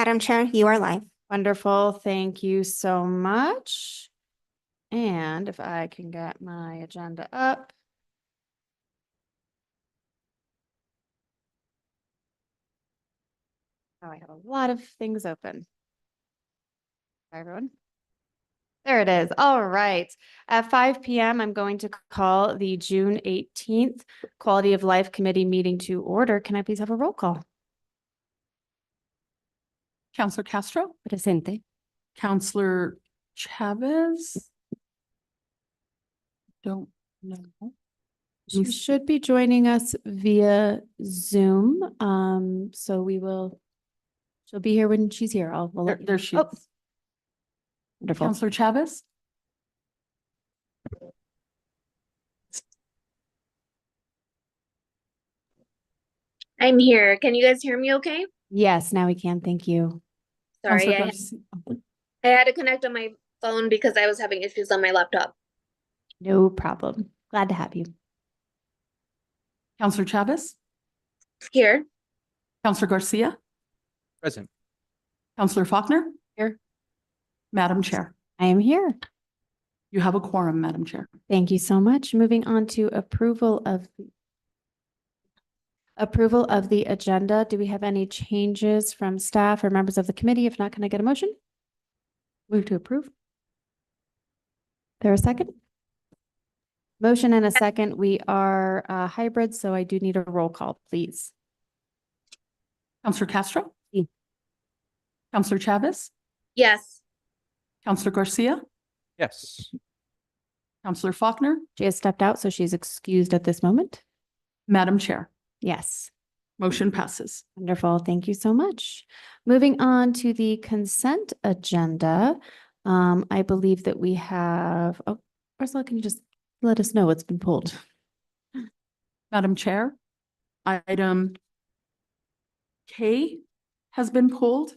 Madam Chair, you are live. Wonderful. Thank you so much. And if I can get my agenda up. Oh, I have a lot of things open. Hi, everyone. There it is. All right. At 5 p.m., I'm going to call the June 18th Quality of Life Committee meeting to order. Can I please have a roll call? Councillor Castro, Presente. Councillor Chavez. Don't know. She should be joining us via Zoom. So she'll be here when she's here. There she Oh, is. wonderful. Councillor Chavez. I'm here. Can you guys hear me okay? Yes, now we can. Thank you. Sorry, Councillor I Garcia. had to connect on my phone because I was having issues on my laptop. No problem. Glad to have you. Councillor Chavez, Here. Councillor Garcia, Present. Councillor Faulkner. Here. Madam Chair, I am here. you have a quorum, Madam Chair. Thank you so much. Moving on to approval of the agenda. Do we have any changes from staff or members of the committee? If not, can I get a motion? Move to approve. There a second? Motion and a second. We are hybrid, so I do need a roll call, please. Councillor Castro. Aye. Councillor Chavez, Yes. Councillor Garcia, Yes. Councillor Faulkner, She has stepped out, so she's excused at this moment. Madam Chair, Yes. motion passes. Wonderful. Thank you so much. Moving on to the consent agenda. I believe that we have, oh, Ursula, can you just let us know what's been pulled? Madam Chair, item K has been pulled,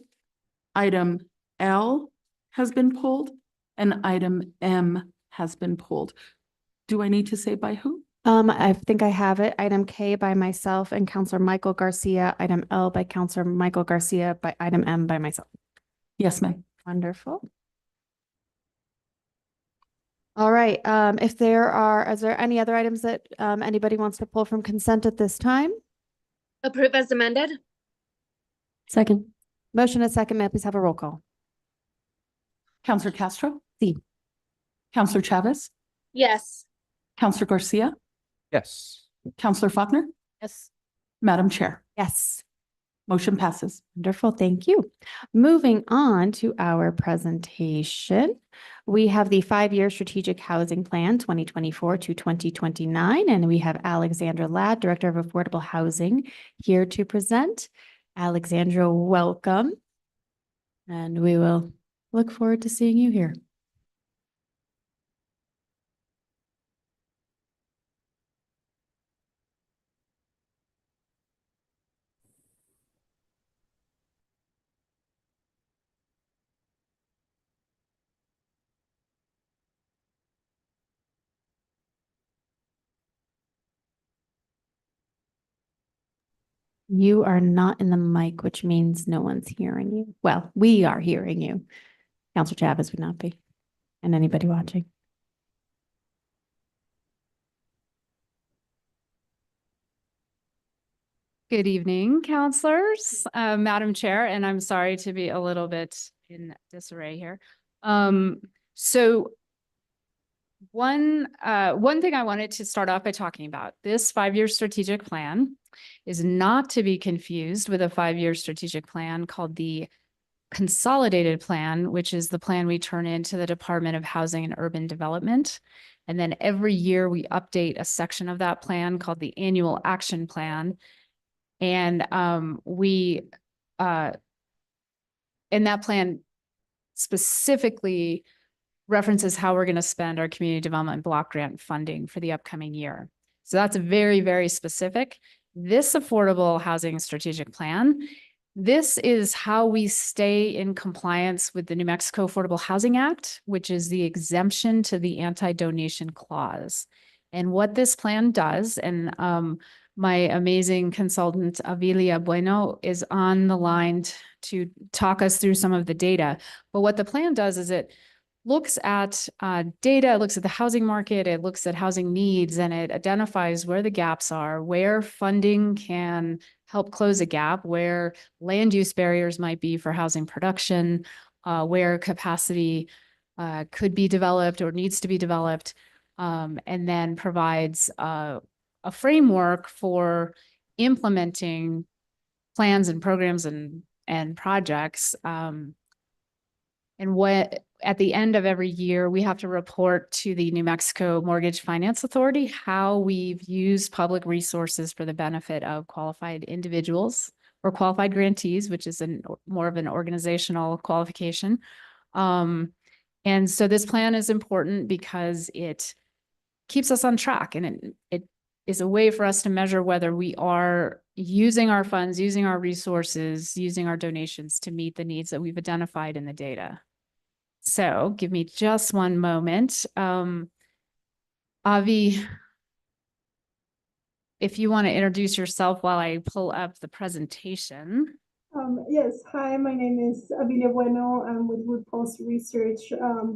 item L has been pulled, and item M has been pulled. Do I need to say by who? I think I have it. Item K by myself and Councillor Michael Garcia. Item L by Councillor Michael Garcia. By item M by myself. Yes, ma'am. Wonderful. All right. Is there any other items that anybody wants to pull from consent at this time? Approve as amended? Second. Motion and second. May I please have a roll call? Councillor Castro. Si. Councillor Chavez, Yes. Councillor Garcia, Yes. Councillor Faulkner, Yes. Madam Chair, Yes. motion passes. Wonderful. Thank you. Moving on to our presentation. We have the 5-year strategic housing plan 2024 to 2029, and we have Alexandra Ladd, Director of Affordable Housing, here to present. Alexandra, welcome. And we will look forward to seeing you here. You are not in the mic, which means no one's hearing you. Well, we are hearing you. Councilor Chavez would not be, and anybody watching. Good evening, councilors, Madam Chair, and I'm sorry to be a little bit in disarray here. So one thing I wanted to start off by talking about, this 5-year strategic plan is not to be confused with a 5-year strategic plan called the Consolidated Plan, which is the plan we turn into the Department of Housing and Urban Development. And then every year we update a section of that plan called the Annual Action Plan. And and that plan specifically references how we're going to spend our community development block grant funding for the upcoming year. So that's very, very specific. This affordable housing strategic plan, this is how we stay in compliance with the New Mexico Affordable Housing Act, which is the exemption to the anti-donation clause. And what this plan does, and my amazing consultant, Avilia Bueno, is on the line to talk us through some of the data. But what the plan does is it looks at data, it looks at the housing market, it looks at housing needs, and it identifies where the gaps are, where funding can help close a gap, where land use barriers might be for housing production, where capacity could be developed or needs to be developed, and then provides a framework for implementing plans and programs and projects. And what at the end of every year, we have to report to the New Mexico Mortgage Finance Authority how we've used public resources for the benefit of qualified individuals or qualified grantees, which is more of an organizational qualification. And so this plan is important because it keeps us on track, and it is a way for us to measure whether we are using our funds, using our resources, using our donations to meet the needs that we've identified in the data. So give me just one moment. Avi, if you want to introduce yourself while I pull up the presentation. Yes, hi, my name is Avilia Bueno. I'm with Wood Pulse Research,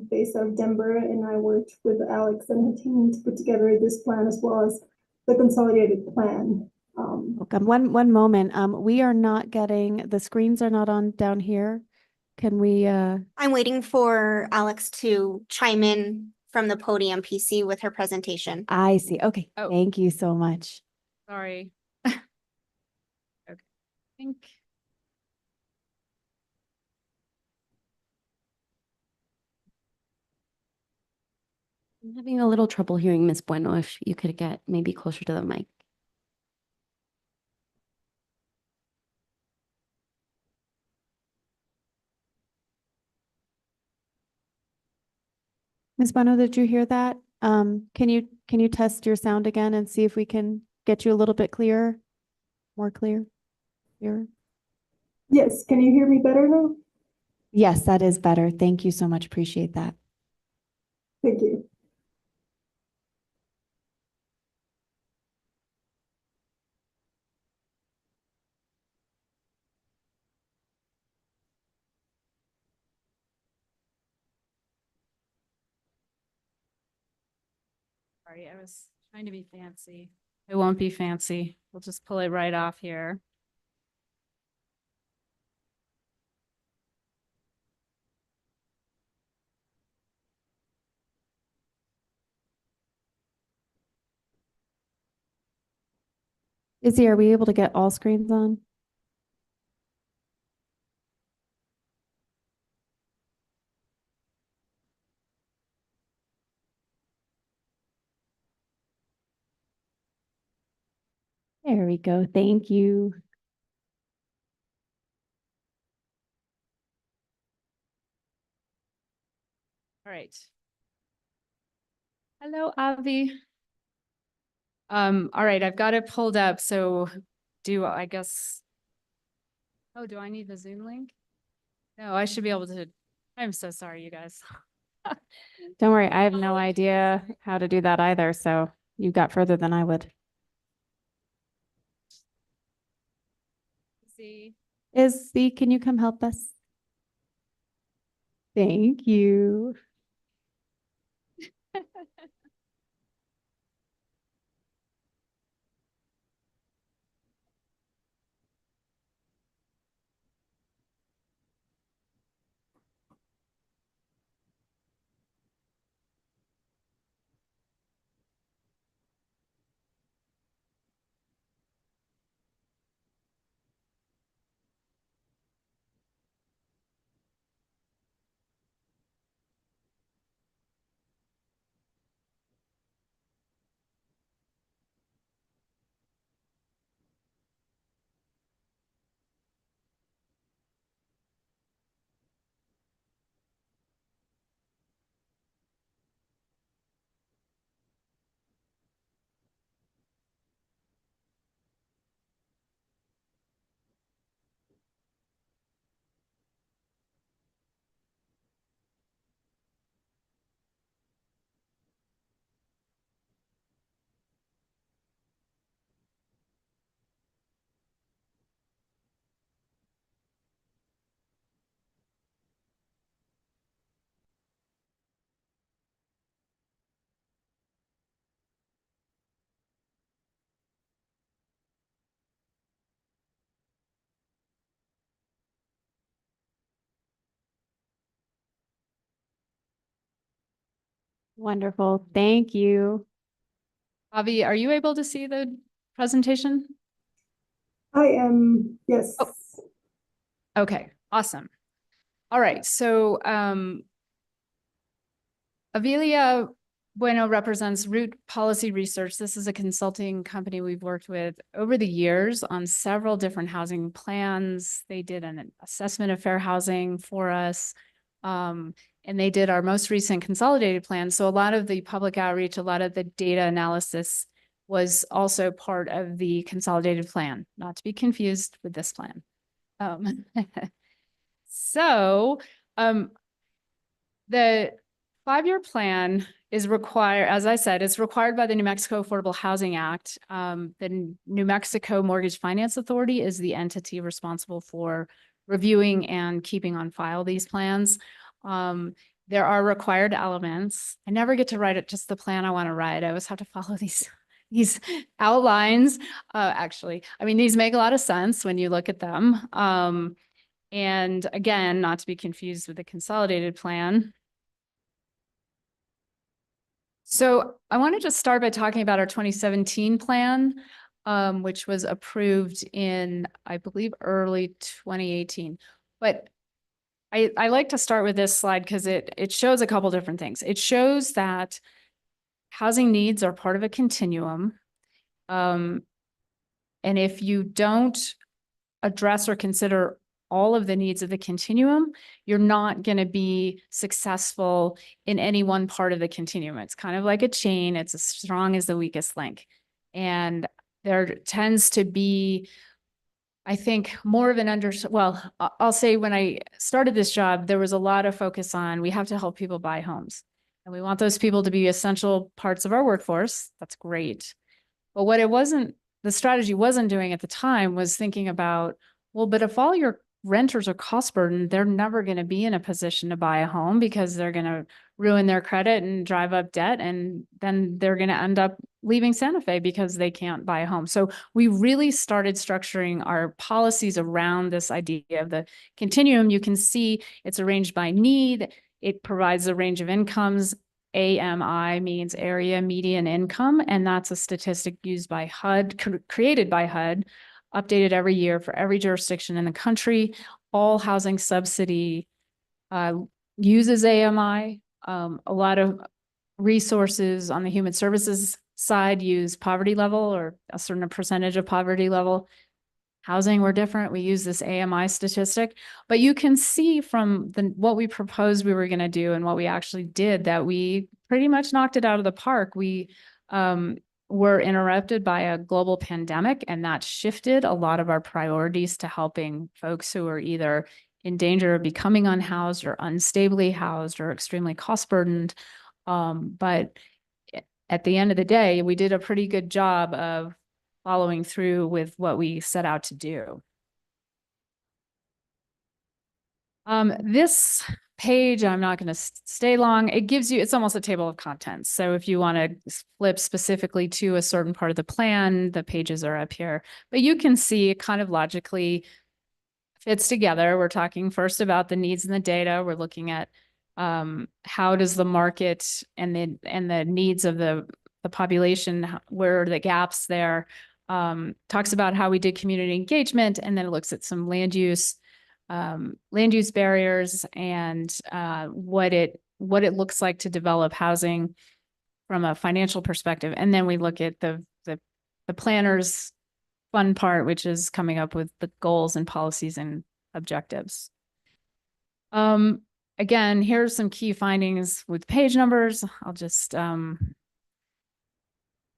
based out of Denver, and I worked with Alex and her team to put together this plan as well as the consolidated plan. Welcome. One moment. We are not getting, the screens are not on down here. Can we, I'm waiting for Alex to chime in from the podium PC with her presentation. I see. Okay. Oh. Thank you so much. Sorry. Okay. I think. I'm having a little trouble hearing Miss Bueno, if you could get maybe closer to the mic. Ms. Bueno, did you hear that? Can you test your sound again and see if we can get you a little bit clearer? More clear? Clearer? Yes, can you hear me better now? Yes, that is better. Thank you so much. Appreciate that. Thank you. Sorry, I was trying to be fancy. It won't be fancy. We'll just pull it right off here. Izzy, are we able to get all screens on? There we go. Thank you. All right. Hello, Avi. All right, I've got it pulled up. So do I guess, oh, do I need the Zoom link? No, I should be able to. I'm so sorry, you guys. Don't worry. I have no idea how to do that either. So you got further than I would. See. Izzy, can you come help us? Thank you. Wonderful. Thank you. Avi, are you able to see the presentation? I am, yes. Oh. Okay, awesome. All right, so Avilia Bueno represents Root Policy Research. This is a consulting company we've worked with over the years on several different housing plans. They did an assessment of fair housing for us. And they did our most recent consolidated plan. So a lot of the public outreach, a lot of the data analysis was also part of the consolidated plan, not to be confused with this plan. So the 5-year plan is required, as I said, it's required by the New Mexico Affordable Housing Act. The New Mexico Mortgage Finance Authority is the entity responsible for reviewing and keeping on file these plans. There are required elements. I never get to write it just the plan I want to write. I always have to follow these outlines. Actually, I mean, these make a lot of sense when you look at them. And again, not to be confused with the consolidated plan. So I wanted to start by talking about our 2017 plan, which was approved in, I believe, early 2018. But I like to start with this slide because it shows a couple different things. It shows that housing needs are part of a continuum. And if you don't address or consider all of the needs of the continuum, you're not going to be successful in any one part of the continuum. It's kind of like a chain. It's as strong as the weakest link. And there tends to be, I think, more of an well, I'll say when I started this job, there was a lot of focus on we have to help people buy homes. And we want those people to be essential parts of our workforce. That's great. But what the strategy wasn't doing at the time was thinking about, well, but if all your renters are cost burdened, they're never going to be in a position to buy a home because they're going to ruin their credit and drive up debt. And then they're going to end up leaving Santa Fe because they can't buy a home. So we really started structuring our policies around this idea of the continuum. You can see it's arranged by need. It provides a range of incomes. AMI means area median income, and that's a statistic used by HUD, created by HUD, updated every year for every jurisdiction in the country. All housing subsidy uses AMI. A lot of resources on the human services side use poverty level or a certain percentage of poverty level. Housing, we're different. We use this AMI statistic, but you can see from what we proposed we were going to do and what we actually did that we pretty much knocked it out of the park. We were interrupted by a global pandemic, and that shifted a lot of our priorities to helping folks who are either in danger of becoming unhoused or unstably housed or extremely cost burdened. But at the end of the day, we did a pretty good job of following through with what we set out to do. This page, I'm not going to stay long. It gives you, it's almost a table of contents. So if you want to flip specifically to a certain part of the plan, the pages are up here. But you can see it kind of logically fits together. We're talking first about the needs and the data. We're looking at how does the market and the needs of the population, where are the gaps there? Talks about how we did community engagement, and then it looks at some land use barriers and what it looks like to develop housing from a financial perspective. And then we look at the planner's fun part, which is coming up with the goals and policies and objectives. Again, here's some key findings with page numbers. I'll just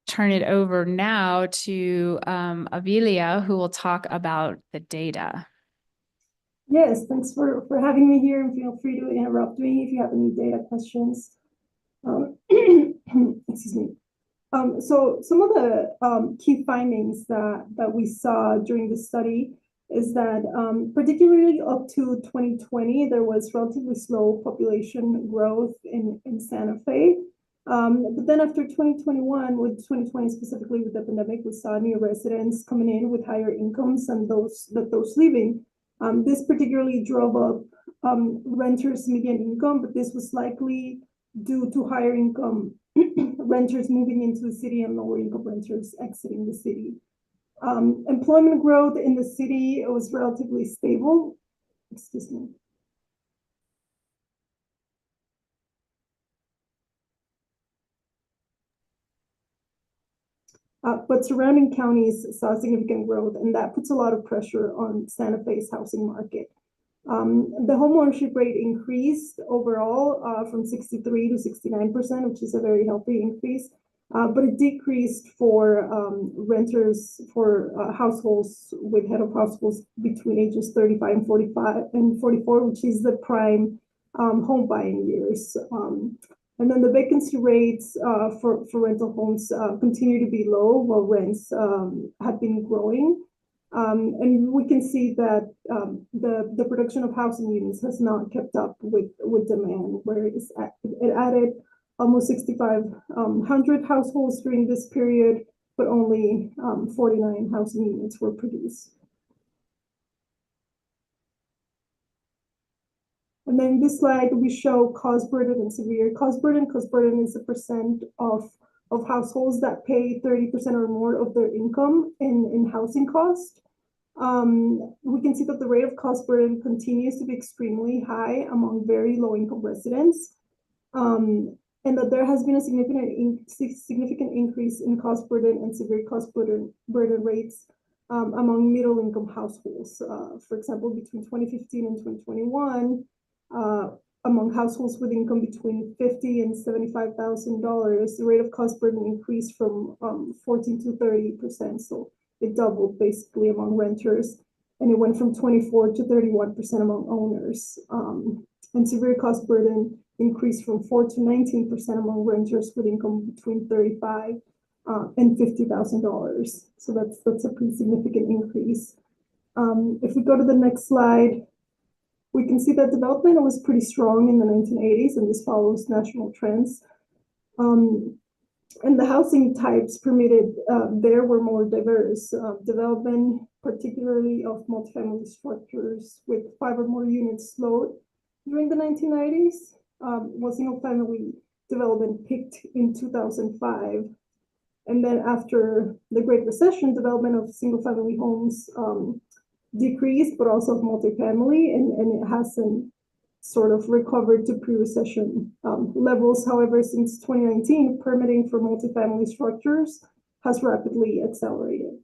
turn it over now to Avilia, who will talk about the data. Yes, thanks for having me here, and feel free to interrupt me if you have any data questions. Excuse me. So some of the key findings that we saw during the study is that particularly up to 2020, there was relatively slow population growth in Santa Fe. But then after 2021, with 2020 specifically with the pandemic, we saw new residents coming in with higher incomes and those leaving. This particularly drove up renters' median income, but this was likely due to higher income renters moving into the city and lower income renters exiting the city. Employment growth in the city was relatively stable. Excuse me. But surrounding counties saw significant growth, and that puts a lot of pressure on Santa Fe's housing market. The homeownership rate increased overall from 63 to 69%, which is a very healthy increase. But it decreased for renters, for households with head of households between ages 35 and 44, which is the prime home buying years. And then the vacancy rates for rental homes continue to be low, while rents have been growing. And we can see that the production of housing units has not kept up with demand, where it added almost 6,500 households during this period, but only 49 housing units were produced. And then in this slide, we show cost burden and severe cost burden. Cost burden is the percent of households that pay 30% or more of their income in housing cost. We can see that the rate of cost burden continues to be extremely high among very low income residents. And that there has been a significant increase in cost burden and severe cost burden rates among middle income households. For example, between 2015 and 2021, among households with income between $50,000 and $75,000, the rate of cost burden increased from 14 to 30%. So it doubled basically among renters, and it went from 24 to 31% among owners. And severe cost burden increased from 4 to 19% among renters with income between $35,000 and $50,000. So that's a pretty significant increase. If we go to the next slide, we can see that development was pretty strong in the 1980s, and this follows national trends. And the housing types permitted there were more diverse. Development, particularly of multifamily structures with 5 or more units, slowed during the 1990s. While single-family development peaked in 2005. And then after the Great Recession, development of single-family homes decreased, but also of multifamily, and it hasn't sort of recovered to pre-recession levels. However, since 2019, permitting for multifamily structures has rapidly accelerated.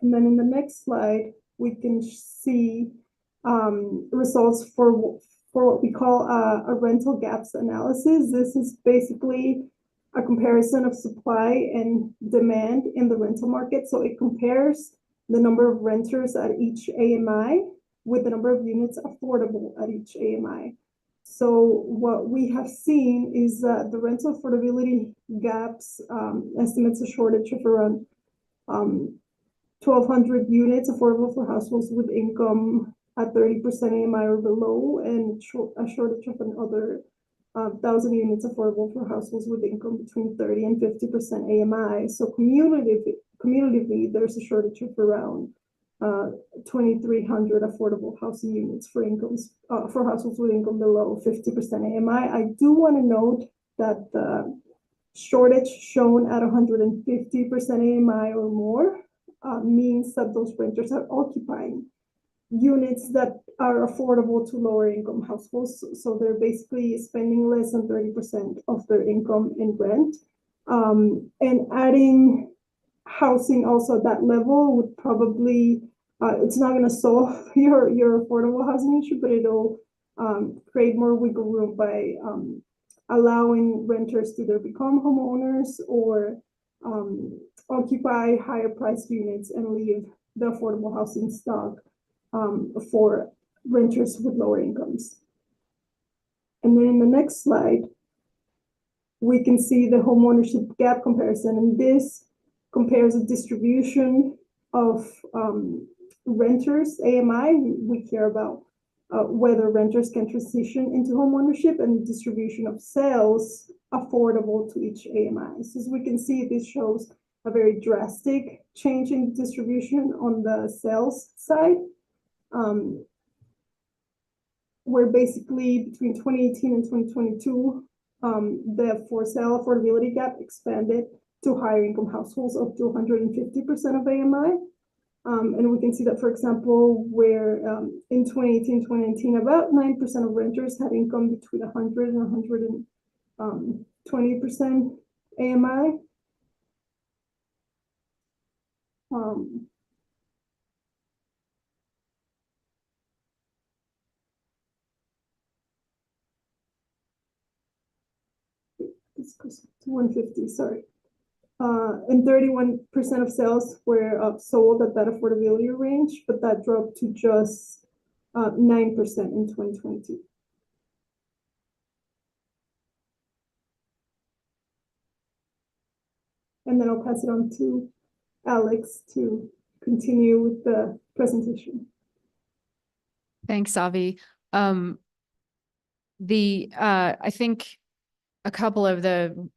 And then in the next slide, we can see results for what we call a rental gaps analysis. This is basically a comparison of supply and demand in the rental market. So it compares the number of renters at each AMI with the number of units affordable at each AMI. So what we have seen is that the rental affordability gaps estimates a shortage of around 1,200 units affordable for households with income at 30% AMI or below, and a shortage of another 1,000 units affordable for households with income between 30 and 50% AMI. So cumulatively, there's a shortage of around 2,300 affordable housing units for households with income below 50% AMI. I do want to note that the shortage shown at 150% AMI or more means that those renters are occupying units that are affordable to lower income households. So they're basically spending less than 30% of their income in rent. And adding housing also at that level would probably, it's not going to solve your affordable housing issue, but it'll create more wiggle room by allowing renters to either become homeowners or occupy higher priced units and leave the affordable housing stock for renters with lower incomes. And then in the next slide, we can see the homeownership gap comparison, and this compares the distribution of renters AMI. We care about whether renters can transition into homeownership, and the distribution of sales affordable to each AMI. So as we can see, this shows a very drastic change in distribution on the sales side. where basically between 2018 and 2022, the for sale affordability gap expanded to higher income households up to 150% of AMI. And we can see that, for example, where in 2018, 2019, about 9% of renters had income between 100 and 120% AMI. This goes to 150, sorry. And 31% of sales were sold at that affordability range, but that dropped to just 9% in 2022. And then I'll pass it on to Alex to continue with the presentation. Thanks, Avi. I think a couple of the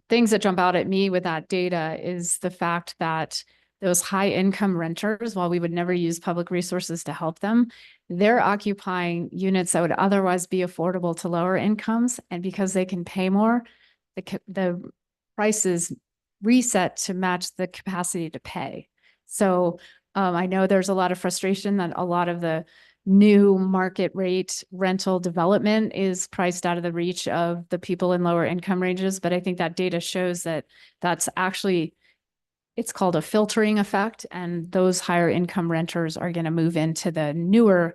things that jump out at me with that data is the fact that those high income renters, while we would never use public resources to help them, they're occupying units that would otherwise be affordable to lower incomes. And because they can pay more, the prices reset to match the capacity to pay. So I know there's a lot of frustration that a lot of the new market rate rental development is priced out of the reach of the people in lower income ranges. But I think that data shows that that's actually, it's called a filtering effect. And those higher income renters are going to move into the newer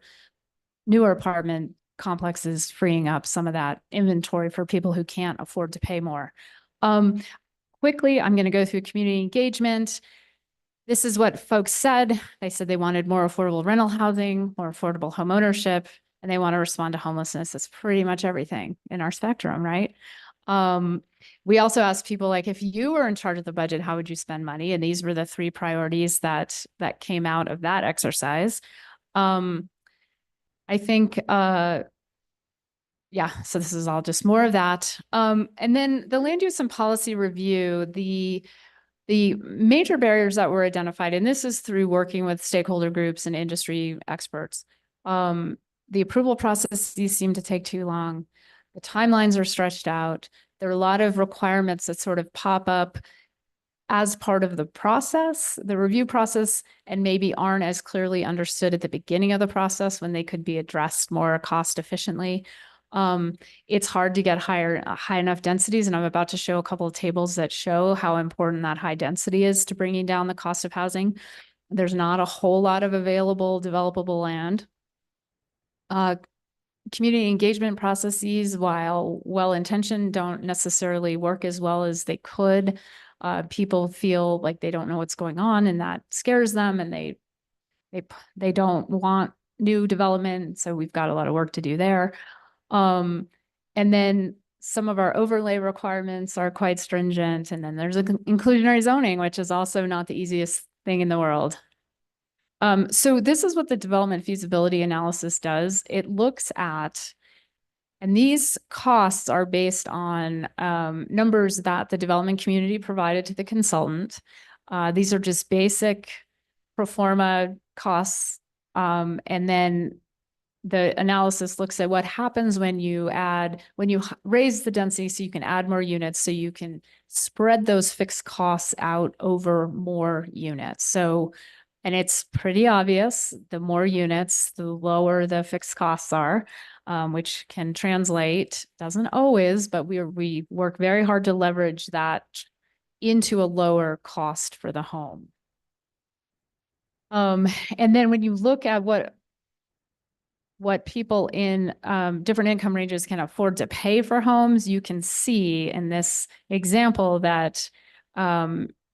apartment complexes, freeing up some of that inventory for people who can't afford to pay more. Quickly, I'm going to go through community engagement. This is what folks said. They said they wanted more affordable rental housing, more affordable home ownership, and they want to respond to homelessness. That's pretty much everything in our spectrum, right? We also asked people, like, if you were in charge of the budget, how would you spend money? And these were the 3 priorities that came out of that exercise. I think, yeah, so this is all just more of that. And then the land use and policy review, the major barriers that were identified, and this is through working with stakeholder groups and industry experts. The approval processes seem to take too long. The timelines are stretched out. There are a lot of requirements that sort of pop up as part of the process, the review process, and maybe aren't as clearly understood at the beginning of the process when they could be addressed more cost efficiently. It's hard to get high enough densities, and I'm about to show a couple of tables that show how important that high density is to bringing down the cost of housing. There's not a whole lot of available developable land. Community engagement processes, while well-intentioned, don't necessarily work as well as they could. People feel like they don't know what's going on, and that scares them, and they don't want new development. So we've got a lot of work to do there. And then some of our overlay requirements are quite stringent. And then there's inclusionary zoning, which is also not the easiest thing in the world. So this is what the development feasibility analysis does. It looks at, and these costs are based on numbers that the development community provided to the consultant. These are just basic pro forma costs. And then the analysis looks at what happens when you raise the density so you can add more units, so you can spread those fixed costs out over more units. So, and it's pretty obvious, the more units, the lower the fixed costs are, which can translate, doesn't always, but we work very hard to leverage that into a lower cost for the home. And then when you look at what people in different income ranges can afford to pay for homes, you can see in this example that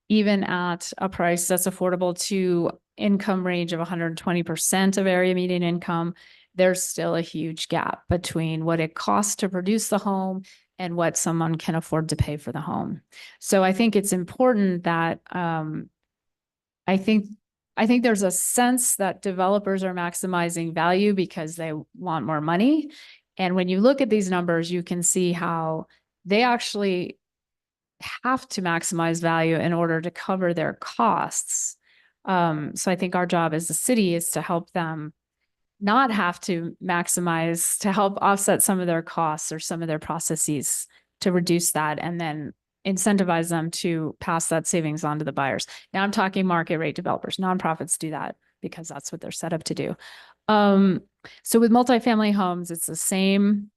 even at a price that's affordable to income range of 120% of area median income, there's still a huge gap between what it costs to produce the home and what someone can afford to pay for the home. So I think it's important that I think there's a sense that developers are maximizing value because they want more money. And when you look at these numbers, you can see how they actually have to maximize value in order to cover their costs. So I think our job as a city is to help them not have to maximize to help offset some of their costs or some of their processes to reduce that and then incentivize them to pass that savings on to the buyers. Now I'm talking market rate developers. Nonprofits do that because that's what they're set up to do. So with multifamily homes, it's the same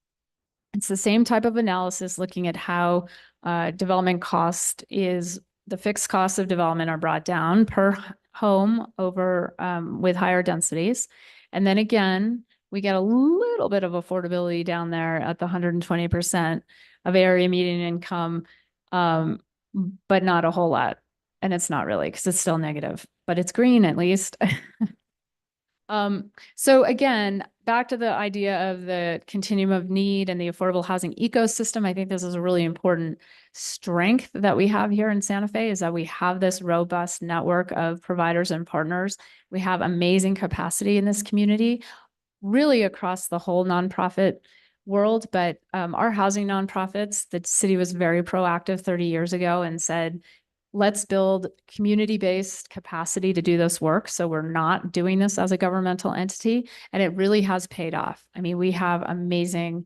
type of analysis, looking at how development cost is, the fixed costs of development are brought down per home over with higher densities. And then again, we get a little bit of affordability down there at the 120% of area median income, but not a whole lot. And it's not really, because it's still negative, but it's green at least. So again, back to the idea of the continuum of need and the affordable housing ecosystem, I think this is a really important strength that we have here in Santa Fe, is that we have this robust network of providers and partners. We have amazing capacity in this community, really across the whole nonprofit world. But our housing nonprofits, the city was very proactive 30 years ago and said, let's build community-based capacity to do this work. So we're not doing this as a governmental entity, and it really has paid off. I mean, we have amazing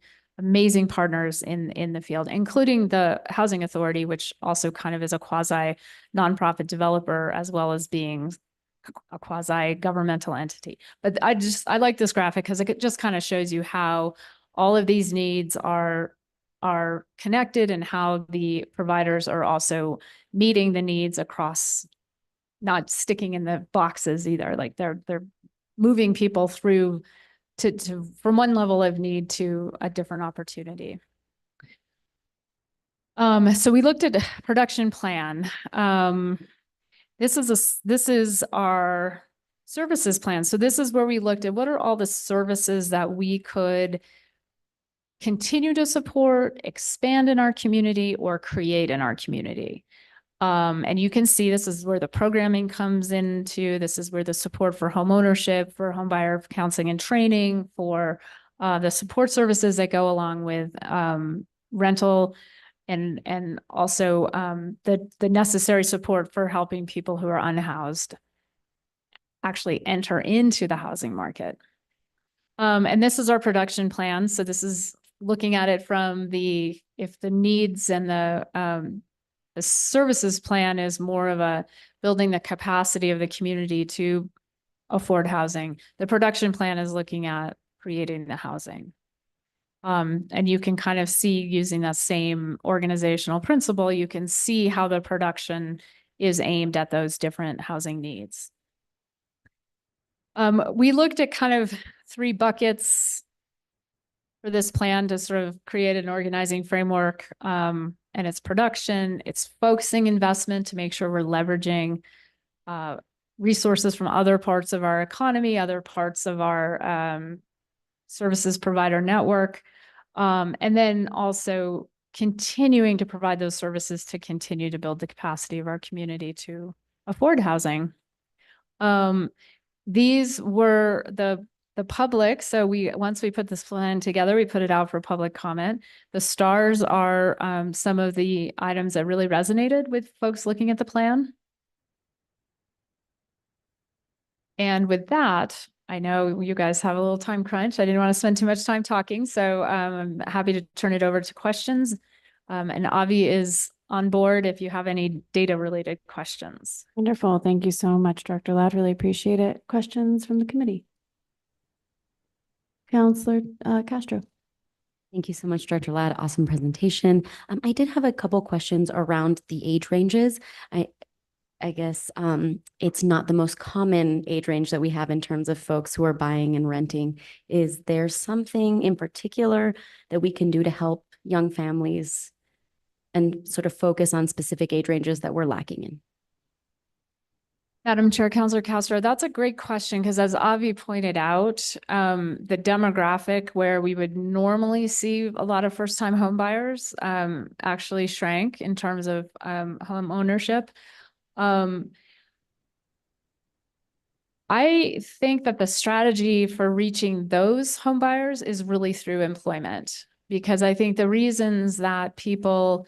partners in the field, including the Housing Authority, which also kind of is a quasi nonprofit developer, as well as being a quasi governmental entity. But I like this graphic because it just kind of shows you how all of these needs are connected and how the providers are also meeting the needs across, not sticking in the boxes either. Like they're moving people through to from one level of need to a different opportunity. So we looked at production plan. This is our services plan. So this is where we looked at what are all the services that we could continue to support, expand in our community, or create in our community. And you can see this is where the programming comes into. This is where the support for home ownership, for home buyer counseling and training, for the support services that go along with rental, and also the necessary support for helping people who are unhoused actually enter into the housing market. And this is our production plan. So this is looking at it from if the needs and the services plan is more of a building the capacity of the community to afford housing. The production plan is looking at creating the housing. And you can kind of see, using that same organizational principle, you can see how the production is aimed at those different housing needs. We looked at kind of 3 buckets for this plan to sort of create an organizing framework, and it's production, it's focusing investment to make sure we're leveraging resources from other parts of our economy, other parts of our services provider network, and then also continuing to provide those services to continue to build the capacity of our community to afford housing. These were the public. So once we put this plan together, we put it out for public comment. The stars are some of the items that really resonated with folks looking at the plan. And with that, I know you guys have a little time crunch. I didn't want to spend too much time talking, so I'm happy to turn it over to questions. And Avi is on board if you have any data related questions. Wonderful. Thank you so much, Dr. Ladd. Really appreciate it. Questions from the committee? Counselor Castro. Thank you so much, Dr. Ladd. Awesome presentation. I did have a couple questions around the age ranges. I guess it's not the most common age range that we have in terms of folks who are buying and renting. Is there something in particular that we can do to help young families and sort of focus on specific age ranges that we're lacking in? Madam Chair, Councilor Castro, that's a great question, because as Avi pointed out, the demographic where we would normally see a lot of first-time home buyers actually shrank in terms of home ownership. I think that the strategy for reaching those home buyers is really through employment, because I think the reasons that people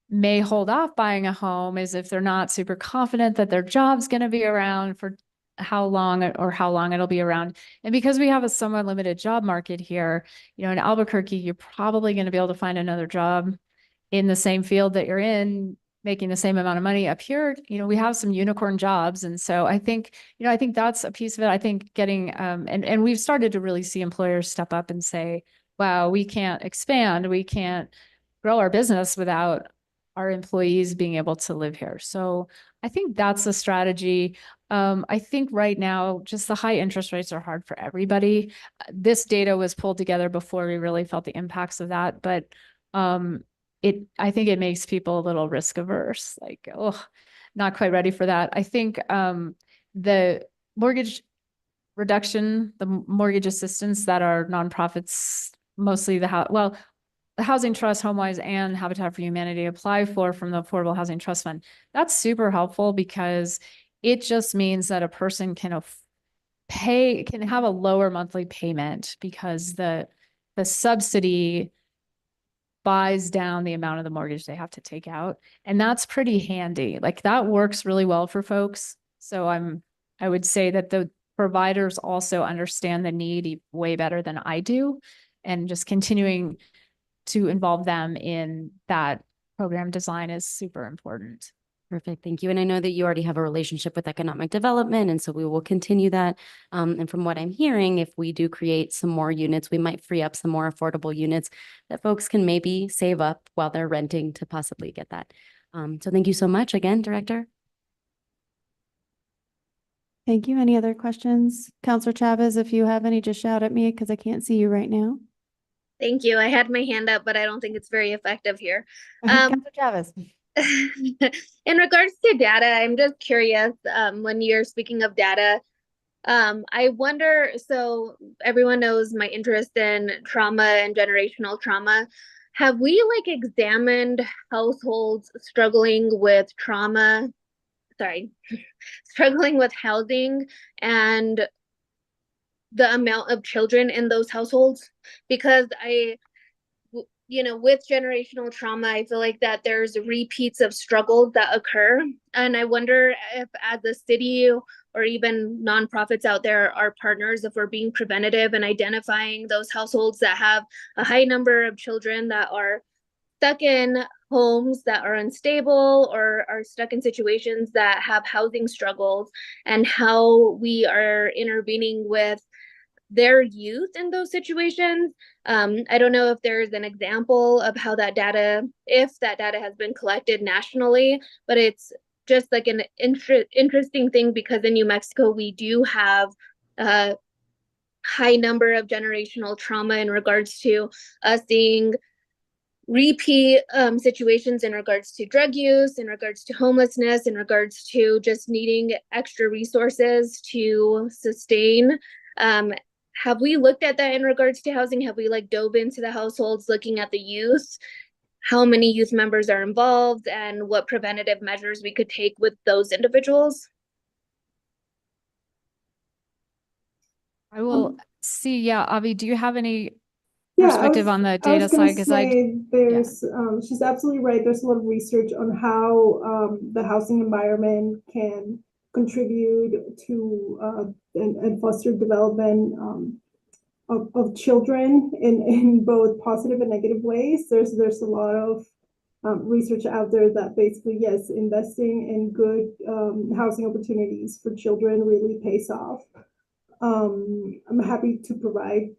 may hold off buying a home is if they're not super confident that their job's going to be around for how long it'll be around. And because we have a somewhat limited job market here, in Albuquerque, you're probably going to be able to find another job in the same field that you're in, making the same amount of money. Up here, we have some unicorn jobs. And so I think that's a piece of it. I think getting, and we've started to really see employers step up and say, wow, we can't expand, we can't grow our business without our employees being able to live here. So I think that's the strategy. I think right now, just the high interest rates are hard for everybody. This data was pulled together before we really felt the impacts of that, but I think it makes people a little risk averse, like, oh, not quite ready for that. I think the mortgage reduction, the mortgage assistance that our nonprofits, mostly the Housing Trust, HomeWise, and Habitat for Humanity apply for from the Affordable Housing Trust Fund. That's super helpful because it just means that a person can have a lower monthly payment because the subsidy buys down the amount of the mortgage they have to take out. And that's pretty handy. Like that works really well for folks. So I would say that the providers also understand the need way better than I do, and just continuing to involve them in that program design is super important. Perfect. Thank you. And I know that you already have a relationship with economic development, and so we will continue that. And from what I'm hearing, if we do create some more units, we might free up some more affordable units that folks can maybe save up while they're renting to possibly get that. So thank you so much again, Director. Thank you. Any other questions? Counselor Chavez, if you have any, just shout at me because I can't see you right now. Thank you. I had my hand up, but I don't think it's very effective here. Counselor Chavez. In regards to data, I'm just curious, when you're speaking of data, I wonder, so everyone knows my interest in trauma and generational trauma. Have we examined households struggling with struggling with housing and the amount of children in those households? Because with generational trauma, I feel like that there's repeats of struggles that occur. And I wonder if as a city or even nonprofits out there are partners, if we're being preventative and identifying those households that have a high number of children that are stuck in homes that are unstable or are stuck in situations that have housing struggles, and how we are intervening with their youth in those situations. I don't know if there's an example of how that data, if that data has been collected nationally, but it's just like an interesting thing because in New Mexico, we do have a high number of generational trauma in regards to us seeing repeat situations in regards to drug use, in regards to homelessness, in regards to just needing extra resources to sustain. Have we looked at that in regards to housing? Have we dove into the households, looking at the youth, how many youth members are involved, and what preventative measures we could take with those individuals? I will see. Yeah, Avi, do you have any Yeah, perspective on the data side? Because there's she's absolutely right. There's a lot of research on how the housing environment can contribute to and foster development of children in both positive and negative ways. There's a lot of research out there that basically, yes, investing in good housing opportunities for children really pays off. I'm happy to provide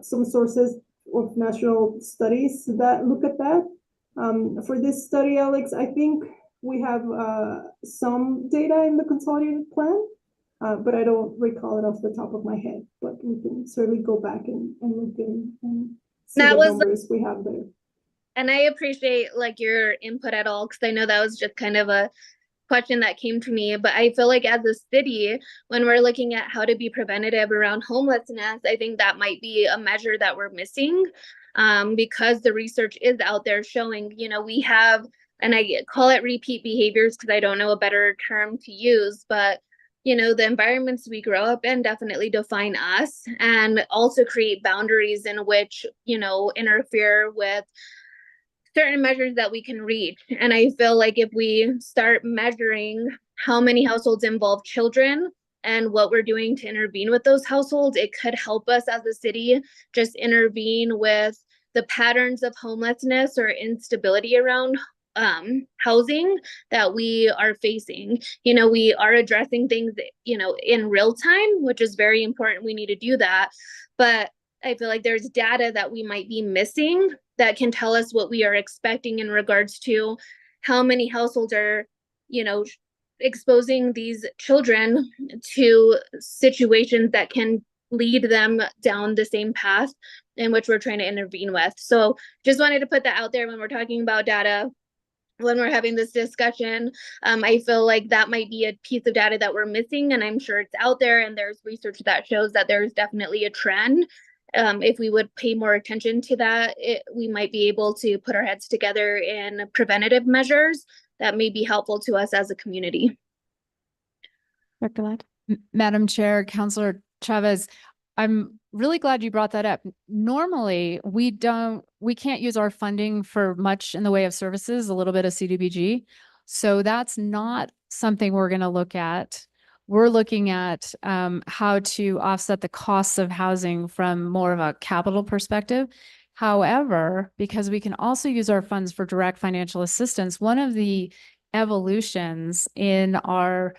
some sources of national studies that look at that. For this study, Alex, I think we have some data in the consolidated plan, but I don't recall it off the top of my head. But we can certainly go back and look and see That the was numbers we have there. And I appreciate your input at all, because I know that was just kind of a question that came to me. But I feel like as a city, when we're looking at how to be preventative around homelessness, I think that might be a measure that we're missing, because the research is out there showing, we have, and I call it repeat behaviors because I don't know a better term to use, but the environments we grow up in definitely define us, and also create boundaries in which, interfere with certain measures that we can reach. And I feel like if we start measuring how many households involve children, and what we're doing to intervene with those households, it could help us as a city just intervene with the patterns of homelessness or instability around housing that we are facing. You know, we are addressing things, you know, in real time, which is very important. We need to do that. But I feel like there's data that we might be missing that can tell us what we are expecting in regards to how many households are, you know, exposing these children to situations that can lead them down the same path in which we're trying to intervene with. So just wanted to put that out there when we're talking about data, when we're having this discussion. I feel like that might be a piece of data that we're missing, and I'm sure it's out there, and there's research that shows that there's definitely a trend. If we would pay more attention to that, we might be able to put our heads together in preventative measures that may be helpful to us as a community. Dr. Ladd? Madam Chair, Counselor Chavez, I'm really glad you brought that up. Normally, we can't use our funding for much in the way of services, a little bit of CDBG. So that's not something we're going to look at. We're looking at how to offset the costs of housing from more of a capital perspective. However, because we can also use our funds for direct financial assistance, one of the evolutions in our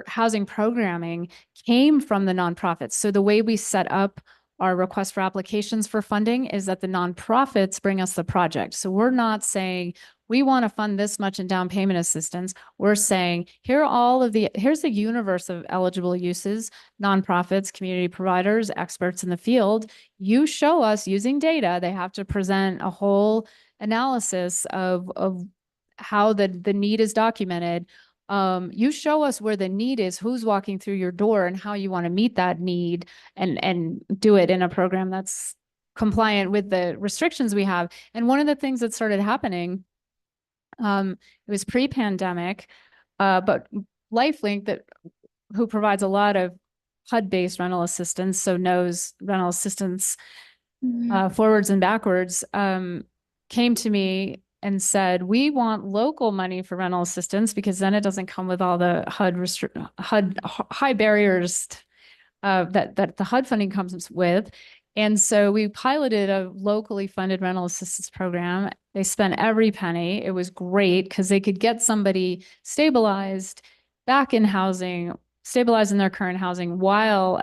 housing programming came from the nonprofits. So the way we set up our request for applications for funding is that the nonprofits bring us the project. So we're not saying we want to fund this much in down payment assistance. We're saying here's the universe of eligible uses, nonprofits, community providers, experts in the field. You show us using data. They have to present a whole analysis of how the need is documented. You show us where the need is, who's walking through your door, and how you want to meet that need, and do it in a program that's compliant with the restrictions we have. And one of the things that started happening, it was pre-pandemic, but LifeLink, who provides a lot of HUD-based rental assistance, so knows rental assistance forwards and backwards, came to me and said, we want local money for rental assistance because then it doesn't come with all the HUD high barriers that the HUD funding comes with. And so we piloted a locally funded rental assistance program. They spent every penny. It was great because they could get somebody stabilized back in housing, stabilized in their current housing, while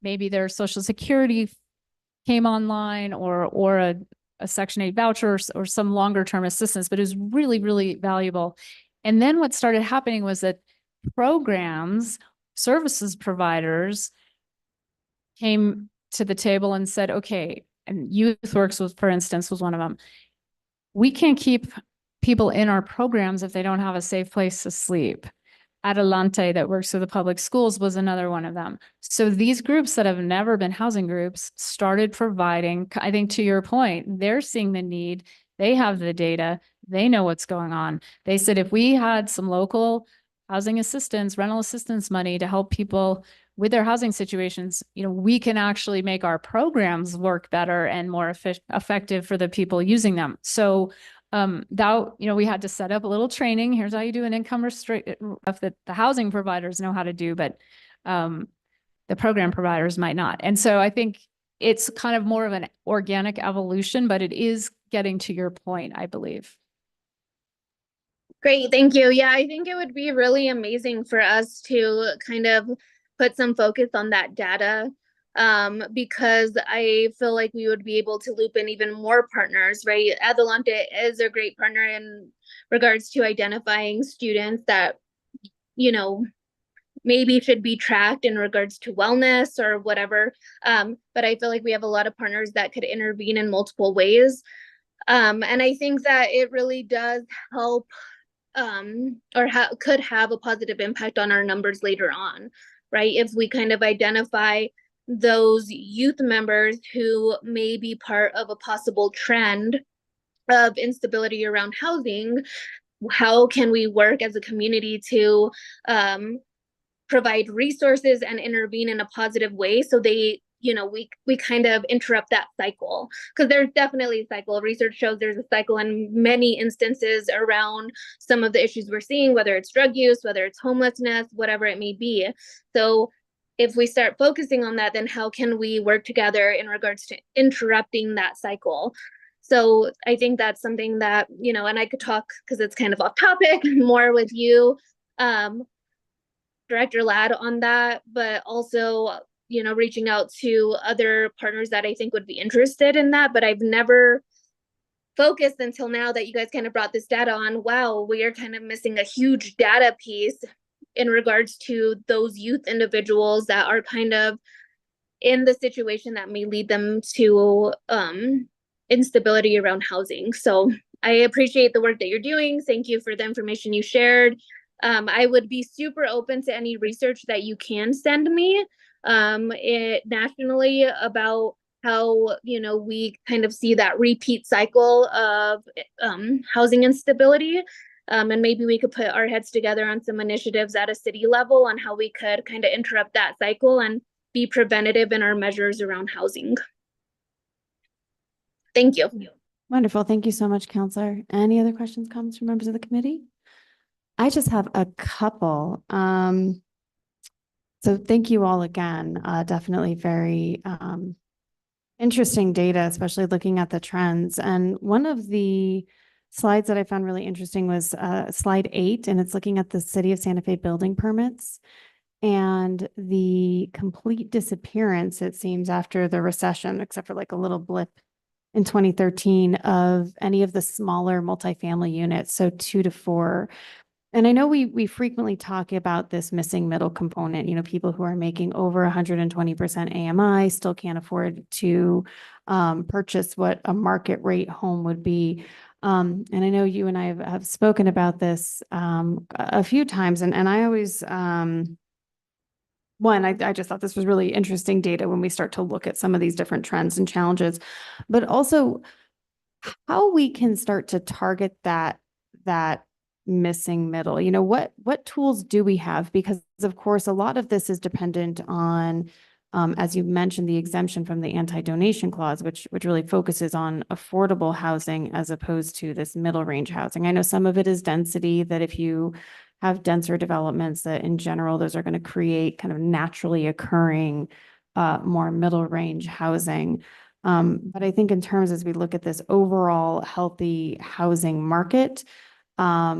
maybe their Social Security came online, or a Section 8 voucher, or some longer term assistance, but it was really, really valuable. And then what started happening was that programs, services providers came to the table and said, okay, and YouthWorks for instance, was one of them. We can't keep people in our programs if they don't have a safe place to sleep. Adelante, that works with the public schools, was another one of them. So these groups that have never been housing groups started providing, I think to your point, they're seeing the need, they have the data, they know what's going on. They said, if we had some local housing assistance, rental assistance money to help people with their housing situations, we can actually make our programs work better and more effective for the people using them. So we had to set up a little training. Here's how you do an income restrict that the housing providers know how to do, but the program providers might not. And so I think it's kind of more of an organic evolution, but it is getting to your point, I believe. Great, thank you. Yeah, I think it would be really amazing for us to kind of put some focus on that data, because I feel like we would be able to loop in even more partners, right? Adelante is a great partner in regards to identifying students that, maybe should be tracked in regards to wellness or whatever. But I feel like we have a lot of partners that could intervene in multiple ways. And I think that it really does help, could have a positive impact on our numbers later on, right? If we kind of identify those youth members who may be part of a possible trend of instability around housing, how can we work as a community to provide resources and intervene in a positive way so they we kind of interrupt that cycle, because there's definitely a cycle. Research shows there's a cycle in many instances around some of the issues we're seeing, whether it's drug use, whether it's homelessness, whatever it may be. So if we start focusing on that, then how can we work together in regards to interrupting that cycle? So I think that's something that, and I could talk, because it's kind of off topic, more with you, Director Ladd, on that, but also, reaching out to other partners that I think would be interested in that. But I've never focused until now that you guys kind of brought this data on. Wow, we are kind of missing a huge data piece in regards to those youth individuals that are kind of in the situation that may lead them to instability around housing. So I appreciate the work that you're doing. Thank you for the information you shared. I would be super open to any research that you can send me nationally about how, we kind of see that repeat cycle of housing instability. And maybe we could put our heads together on some initiatives at a city level on how we could kind of interrupt that cycle and be preventative in our measures around housing. Thank you. Wonderful. Thank you so much, Counselor. Any other questions, comments from members of the committee? I just have a couple. So thank you all again. Definitely very interesting data, especially looking at the trends. And one of the slides that I found really interesting was slide 8, and it's looking at the City of Santa Fe building permits and the complete disappearance, it seems, after the recession, except for like a little blip in 2013, of any of the smaller multifamily units, so 2 to 4. And I know we frequently talk about this missing middle component, people who are making over 120% AMI still can't afford to purchase what a market rate home would be. And I know you and I have spoken about this a few times, and I always, I just thought this was really interesting data when we start to look at some of these different trends and challenges, but also how we can start to target that missing middle. What tools do we have? Because of course, a lot of this is dependent on, as you mentioned, the exemption from the anti-donation clause, which really focuses on affordable housing as opposed to this middle range housing. I know some of it is density, that if you have denser developments, that in general, those are going to create kind of naturally occurring more middle range housing. But I think in terms, as we look at this overall healthy housing market, how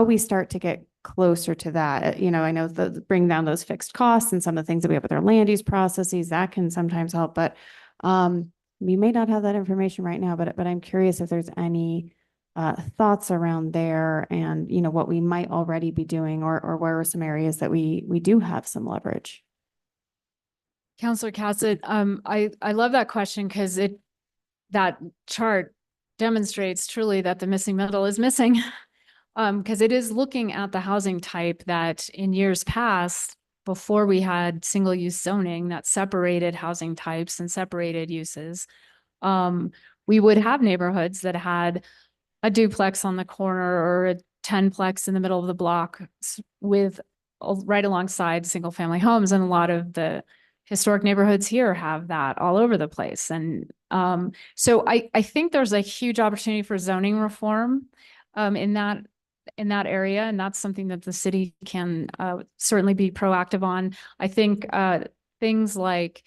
we start to get closer to that. I know bring down those fixed costs and some of the things that we have with our land use processes, that can sometimes help, but we may not have that information right now, but I'm curious if there's any thoughts around there, and what we might already be doing, or where are some areas that we do have some leverage. Counselor Cassett, I love that question, because that chart demonstrates truly that the missing middle is missing, because it is looking at the housing type that in years past, before we had single use zoning that separated housing types and separated uses, we would have neighborhoods that had a duplex on the corner or a 10-plex in the middle of the block with right alongside single family homes. And a lot of the historic neighborhoods here have that all over the place. And so I think there's a huge opportunity for zoning reform in that area. And that's something that the city can certainly be proactive on. I think things like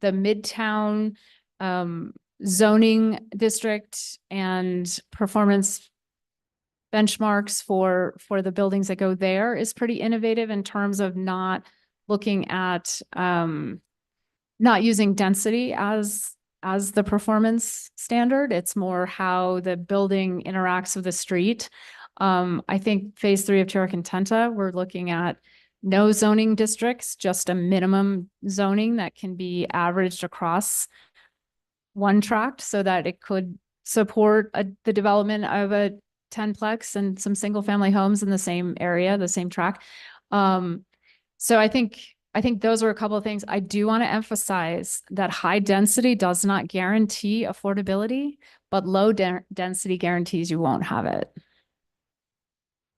the Midtown zoning district and performance benchmarks for the buildings that go there is pretty innovative in terms of not looking at not using density as the performance standard. It's more how the building interacts with the street. I think phase 3 of Tierra Contenta, we're looking at no zoning districts, just a minimum zoning that can be averaged across one tract so that it could support the development of a 10-plex and some single family homes in the same area, the same tract. So I think those are a couple of things. I do want to emphasize that high density does not guarantee affordability, but low density guarantees you won't have it.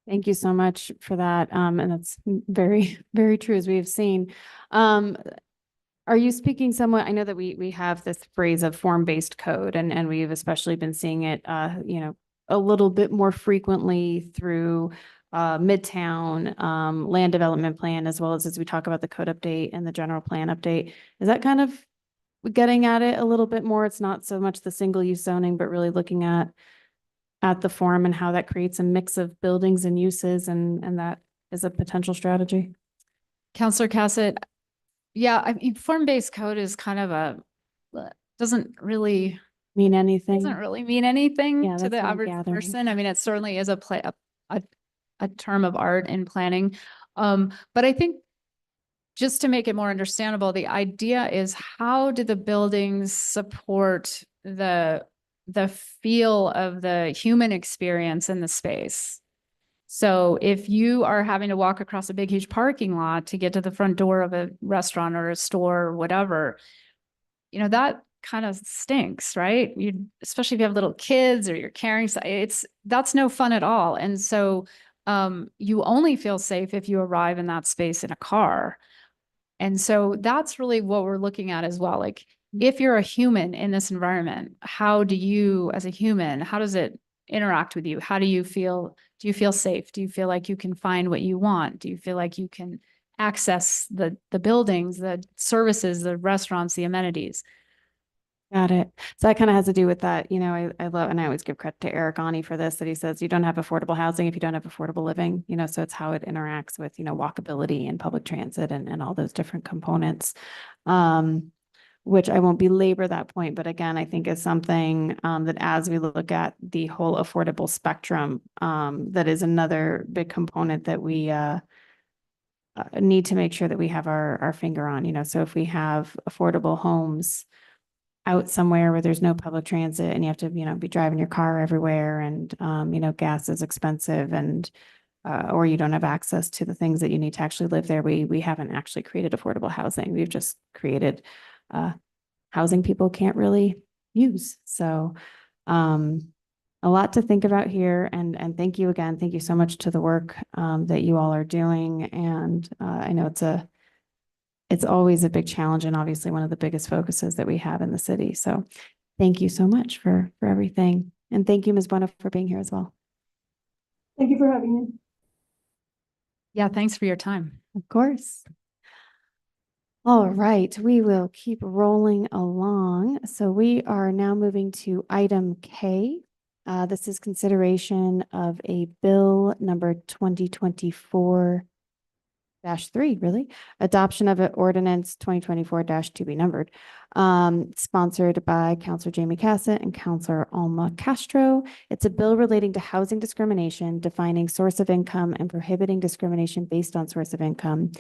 Thank you so much for that. And that's very, very true, as we have seen. Are you speaking somewhat, I know that we have this phrase of form-based code and we've especially been seeing it, a little bit more frequently through Midtown, land development plan, as well as we talk about the code update and the general plan update. Is that kind of getting at it a little bit more? It's not so much the single use zoning, but really looking at the form and how that creates a mix of buildings and uses and that is a potential strategy. Counselor Cassett, yeah, I mean, form-based code is kind of doesn't really Mean anything? mean anything Yeah, to that's the what I'm average gathering. person. I mean, it certainly is a term of art in planning. But I think just to make it more understandable, the idea is how do the buildings support the feel of the human experience in the space? So if you are having to walk across a big, huge parking lot to get to the front door of a restaurant or a store or whatever, that kind of stinks, right? Especially if you have little kids or you're carrying, that's no fun at all. And so you only feel safe if you arrive in that space in a car. And so that's really what we're looking at as well. Like, if you're a human in this environment, how do you, as a human, how does it interact with you? How do you feel? Do you feel safe? Do you feel like you can find what you want? Do you feel like you can access the buildings, the services, the restaurants, the amenities? Got it. So that kind of has to do with that, I love, and I always give credit to Eric Ani for this, that he says you don't have affordable housing if you don't have affordable living, so it's how it interacts with, walkability and public transit and all those different components. Which I won't belabor that point, but again, I think is something that as we look at the whole affordable spectrum, that is another big component that we need to make sure that we have our finger on, so if we have affordable homes out somewhere where there's no public transit and you have to, be driving your car everywhere and, gas is expensive and, or you don't have access to the things that you need to actually live there. We haven't actually created affordable housing. We've just created, housing people can't really use. So, a lot to think about here and thank you again. Thank you so much to the work, that you all are doing. And, I know it's always a big challenge and obviously one of the biggest focuses that we have in the city. So thank you so much for everything. And thank you, Ms. Bueno, for being here as well. Thank you for having me. Yeah, thanks for your time. Of course. All right, we will keep rolling along. So we are now moving to item K. This is consideration of a bill number 2024-3, really, adoption of an ordinance 2024-2 to be numbered, sponsored by Councilor Jamie Cassett and Councilor Alma Castro. It's a bill relating to housing discrimination, defining source of income and prohibiting discrimination based on source of income,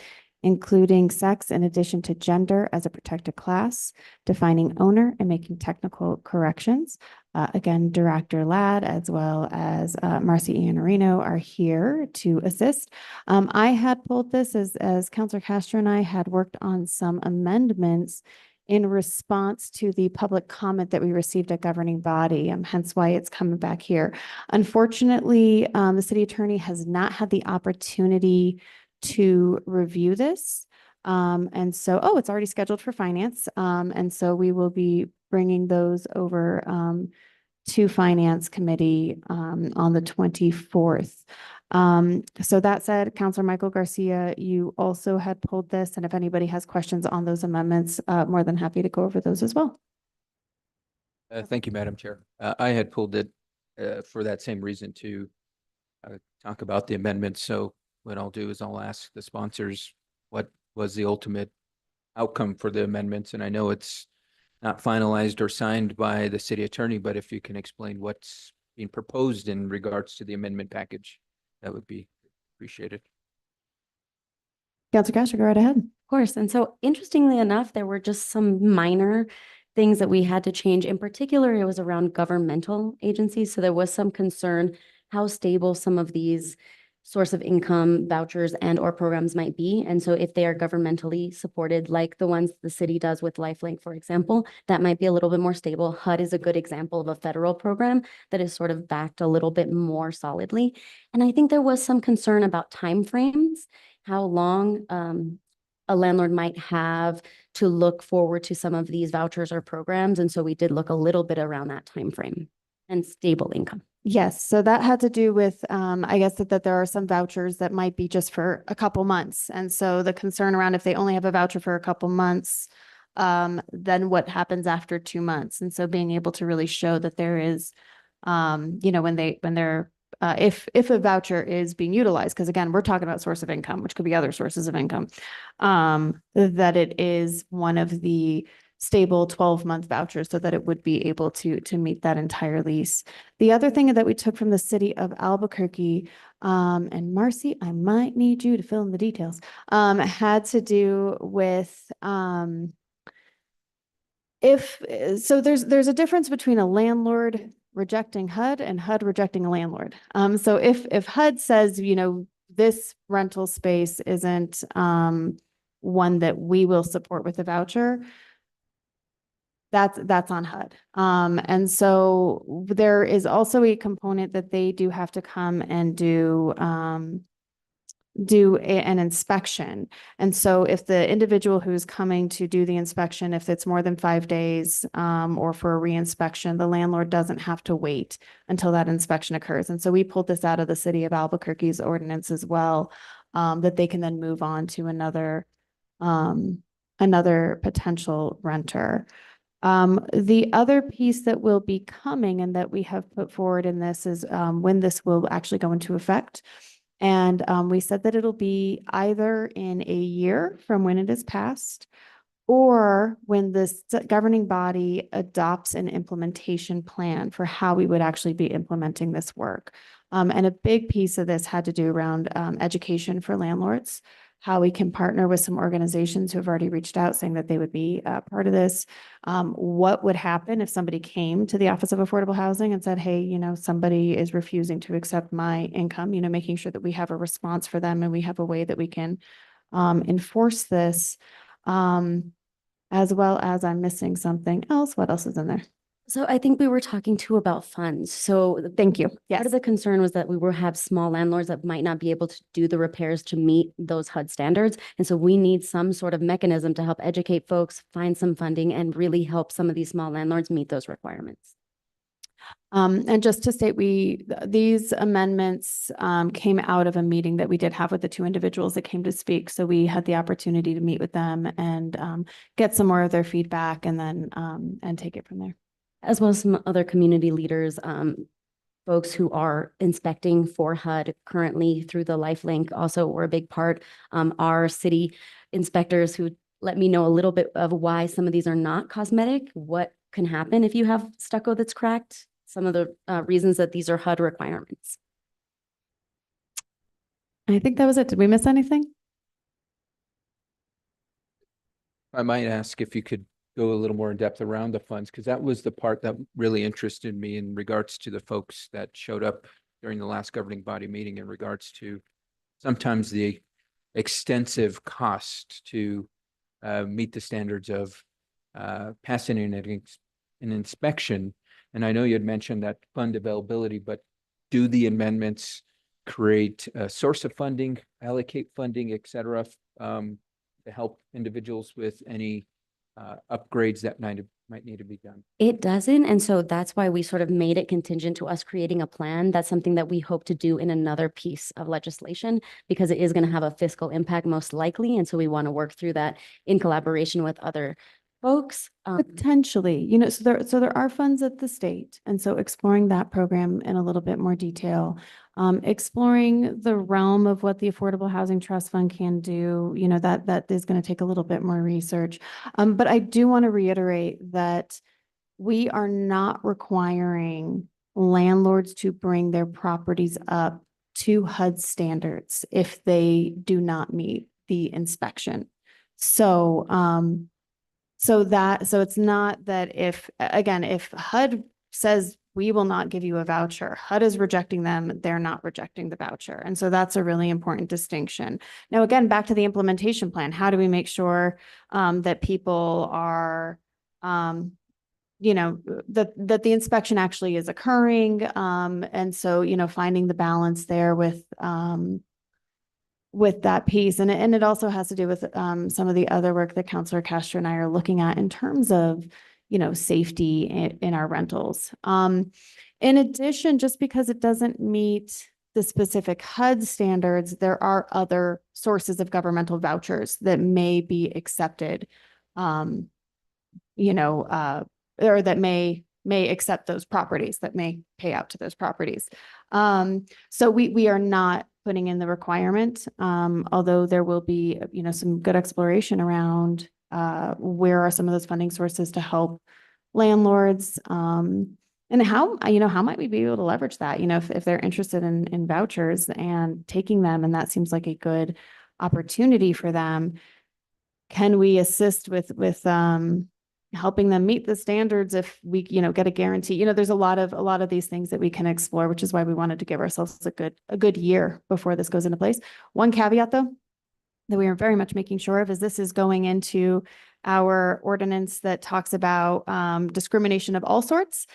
including sex in addition to gender as a protected class, defining owner and making technical corrections. Again, Director Ladd as well as Marcy Iannarino are here to assist. I had pulled this as Councilor Castro and I had worked on some amendments in response to the public comment that we received at governing body, hence why it's coming back here. Unfortunately, the city attorney has not had the opportunity to review this. And so, it's already scheduled for finance. And so we will be bringing those over to Finance Committee on the 24th. So that said, Councilor Michael Garcia, you also had pulled this, and if anybody has questions on those amendments, more than happy to go over those as well. Thank you, Madam Chair. I had pulled it for that same reason to talk about the amendments. So what I'll do is I'll ask the sponsors what was the ultimate outcome for the amendments. And I know it's not finalized or signed by the city attorney, but if you can explain what's being proposed in regards to the amendment package, that would be appreciated. Councilor Castro, go right ahead. Of course. And so interestingly enough, there were just some minor things that we had to change. In particular, it was around governmental agencies. So there was some concern how stable some of these source of income vouchers and or programs might be. And so if they are governmentally supported, like the ones the city does with LifeLink, for example, that might be a little bit more stable. HUD is a good example of a federal program that is sort of backed a little bit more solidly. And I think there was some concern about timeframes, how long a landlord might have to look forward to some of these vouchers or programs. And so we did look a little bit around that time frame and stable income. Yes, so that had to do with, I guess that there are some vouchers that might be just for a couple months. And so the concern around if they only have a voucher for a couple months, then what happens after 2 months? And so being able to really show that there is, if a voucher is being utilized, because again, we're talking about source of income, which could be other sources of income, that it is one of the stable 12-month vouchers so that it would be able to meet that entire lease. The other thing that we took from the city of Albuquerque, and Marcy, I might need you to fill in the details, had to do with, so there's a difference between a landlord rejecting HUD and HUD rejecting a landlord. So if HUD says, this rental space isn't, one that we will support with a voucher, that's on HUD. And so there is also a component that they do have to come and do an inspection. And so if the individual who's coming to do the inspection, if it's more than 5 days, or for a re-inspection, the landlord doesn't have to wait until that inspection occurs. And so we pulled this out of the city of Albuquerque's ordinance as well, that they can then move on to another potential renter. The other piece that will be coming and that we have put forward in this is when this will actually go into effect. And we said that it'll be either in a year from when it is passed, or when the governing body adopts an implementation plan for how we would actually be implementing this work. And a big piece of this had to do around education for landlords, how we can partner with some organizations who have already reached out saying that they would be part of this. What would happen if somebody came to the Office of Affordable Housing and said, hey, somebody is refusing to accept my income, making sure that we have a response for them and we have a way that we can enforce this, as well as I'm missing something else. What else is in there? So I think we were talking too about funds. So Thank you. part Yes. of the concern was that we will have small landlords that might not be able to do the repairs to meet those HUD standards. And so we need some sort of mechanism to help educate folks, find some funding, and really help some of these small landlords meet those requirements. And just to state, these amendments came out of a meeting that we did have with the 2 individuals that came to speak. So we had the opportunity to meet with them and get some more of their feedback and then and take it from there. As well as some other community leaders, folks who are inspecting for HUD currently through the LifeLink also were a big part. Our city inspectors who let me know a little bit of why some of these are not cosmetic, what can happen if you have stucco that's cracked, some of the reasons that these are HUD requirements. I think that was it. Did we miss anything? I might ask if you could go a little more in depth around the funds, because that was the part that really interested me in regards to the folks that showed up during the last governing body meeting in regards to sometimes the extensive cost to meet the standards of passing an inspection. And I know you had mentioned that fund availability, but do the amendments create a source of funding, allocate funding, et cetera, to help individuals with any upgrades that might need to be done? It doesn't. And so that's why we sort of made it contingent to us creating a plan. That's something that we hope to do in another piece of legislation, because it is going to have a fiscal impact most likely. And so we want to work through that in collaboration with other folks. Potentially, so there are funds at the state. And so exploring that program in a little bit more detail, exploring the realm of what the Affordable Housing Trust Fund can do, that is going to take a little bit more research. But I do want to reiterate that we are not requiring landlords to bring their properties up to HUD standards if they do not meet the inspection. So, so it's not that if HUD says we will not give you a voucher, HUD is rejecting them, they're not rejecting the voucher. And so that's a really important distinction. Now, again, back to the implementation plan, how do we make sure that people are, that the inspection actually is occurring? And so, finding the balance there with, with that piece. And it also has to do with some of the other work that Counselor Castro and I are looking at in terms of, safety in our rentals. In addition, just because it doesn't meet the specific HUD standards, there are other sources of governmental vouchers that may be accepted, or that may accept those properties, that may pay out to those properties. So we are not putting in the requirement, although there will be, some good exploration around where are some of those funding sources to help landlords, and how might we be able to leverage that, if they're interested in vouchers and taking them, and that seems like a good opportunity for them. Can we assist with helping them meet the standards if we, get a guarantee? There's a lot of these things that we can explore, which is why we wanted to give ourselves a good year before this goes into place. One caveat, though, that we are very much making sure of is this is going into our ordinance that talks about discrimination of all sorts.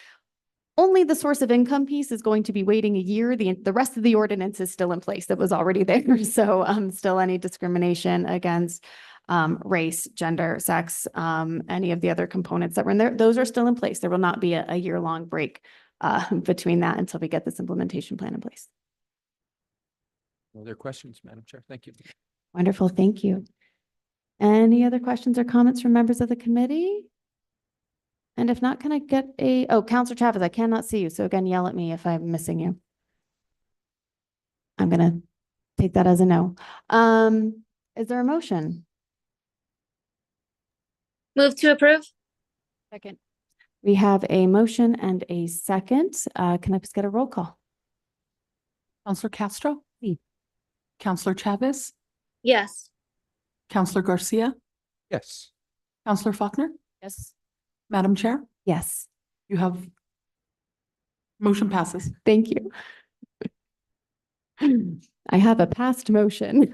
Only the source of income piece is going to be waiting a year. The rest of the ordinance is still in place that was already there. So still any discrimination against race, gender, sex, any of the other components that were in there, those are still in place. There will not be a year-long break between that until we get this implementation plan in place. Other questions, Madam Chair? Thank you. Wonderful, thank you. Any other questions or comments from members of the committee? And if not, can I get Counselor Chavez, I cannot see you. So again, yell at me if I'm missing you. I'm gonna take that as a no. Is there a motion? Move to approve? Second. We have a motion and a second. Can I please get a roll call? Counselor Castro? Sí. Counselor Chavez? Yes. Counselor Garcia? Yes. Counselor Faulkner? Yes. Madam Chair, Yes, you have motion passes. thank you. I have a passed motion.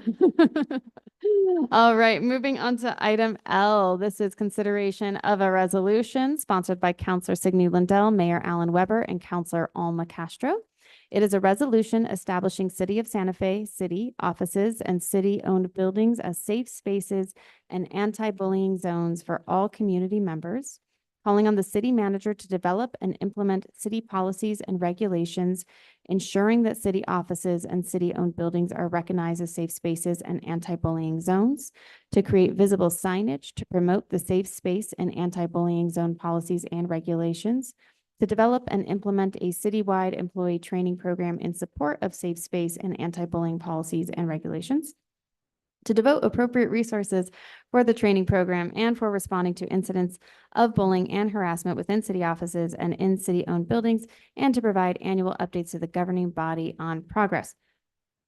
All right, moving on to item L. This is consideration of a resolution sponsored by Counselor Signe Lindell, Mayor Alan Weber, and Counselor Alma Castro. It is a resolution establishing City of Santa Fe city offices and city-owned buildings as safe spaces and anti-bullying zones for all community members, calling on the city manager to develop and implement city policies and regulations, ensuring that city offices and city-owned buildings are recognized as safe spaces and anti-bullying zones, to create visible signage to promote the safe space and anti-bullying zone policies and regulations, to develop and implement a citywide employee training program in support of safe space and anti-bullying policies and regulations, to devote appropriate resources for the training program and for responding to incidents of bullying and harassment within city offices and in city-owned buildings, and to provide annual updates to the governing body on progress.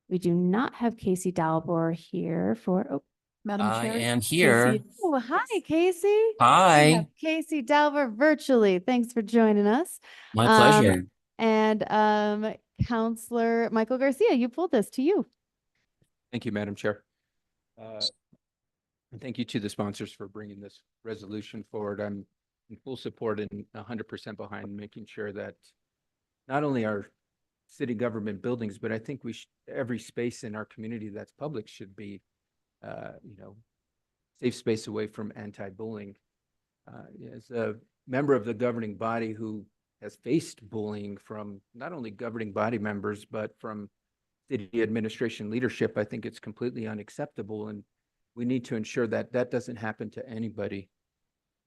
We do not have Casey Dalbor here for, Madam I Chair. am here. Casey- oh, hi, Casey. We Hi, have Casey Dalbor virtually. Thanks for joining us. my pleasure. And Counselor Michael Garcia, you pulled this to you. Thank you, Madam Chair. And thank you to the sponsors for bringing this resolution forward. I'm in full support and 100% behind making sure that not only our city government buildings, but I think every space in our community that's public should be, safe space away from anti-bullying. As a member of the governing body who has faced bullying from not only governing body members, but from city administration leadership, I think it's completely unacceptable, and we need to ensure that that doesn't happen to anybody.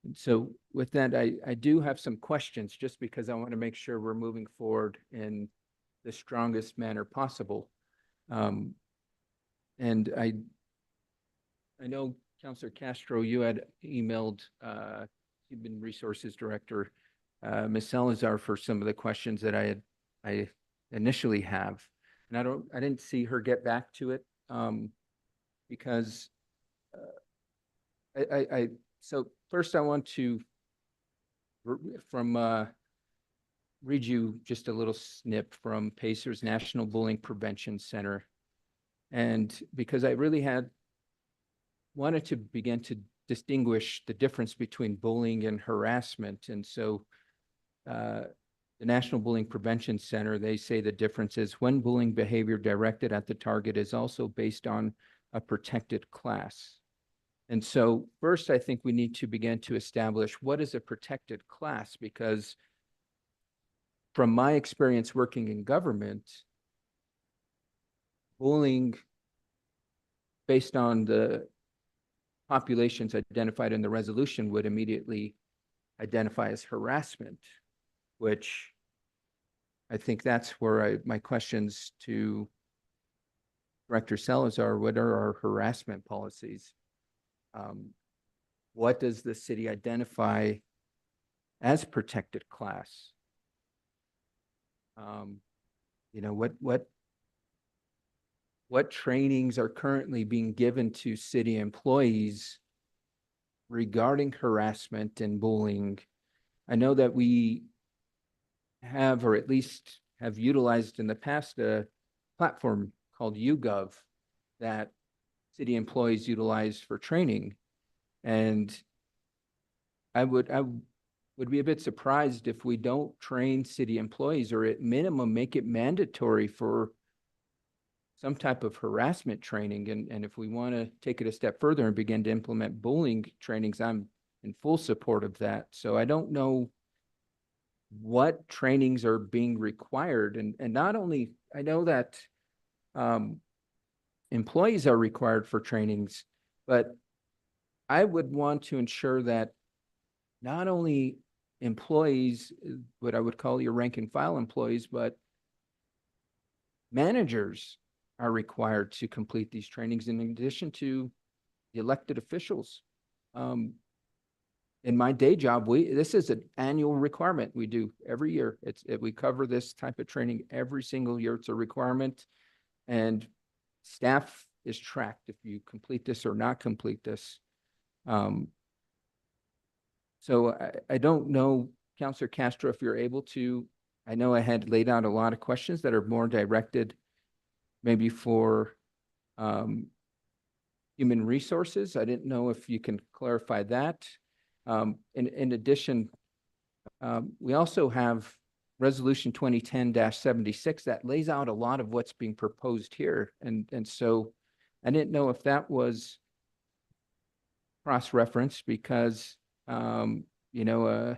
And so with that, I do have some questions, just because I want to make sure we're moving forward in the strongest manner possible. And I know, Councilor Castro, you had emailed Human Resources Director Ms. Salazar for some of the questions that I initially have. And I didn't see her get back to it because so first I want to read you just a little snip from Pacers National Bullying Prevention Center. And because I really wanted to begin to distinguish the difference between bullying and harassment. And so the National Bullying Prevention Center, they say the difference is when bullying behavior directed at the target is also based on a protected class. And so first, I think we need to begin to establish what is a protected class, because from my experience working in government, bullying based on the populations identified in the resolution would immediately identify as harassment, which I think that's where my questions to Director Salazar, what are our harassment policies? What does the city identify as protected class? You know, what trainings are currently being given to city employees regarding harassment and bullying? I know that we have, or at least have utilized in the past, a platform called YouGov that city employees utilize for training. And I would be a bit surprised if we don't train city employees, or at minimum make it mandatory for some type of harassment training. And if we want to take it a step further and begin to implement bullying trainings, I'm in full support of that. So I don't know what trainings are being required. And not only, I know that employees are required for trainings, but I would want to ensure that not only employees, what I would call your rank and file employees, but managers are required to complete these trainings in addition to the elected officials. In my day job, this is an annual requirement we do every year. We cover this type of training every single year. It's a requirement, and staff is tracked if you complete this or not complete this. So I don't know, Councilor Castro, if you're able to, I know I had laid out a lot of questions that are more directed maybe for human resources. I didn't know if you can clarify that. In addition, we also have Resolution 2010-76 that lays out a lot of what's being proposed here. And so I didn't know if that was cross-referenced because, you know,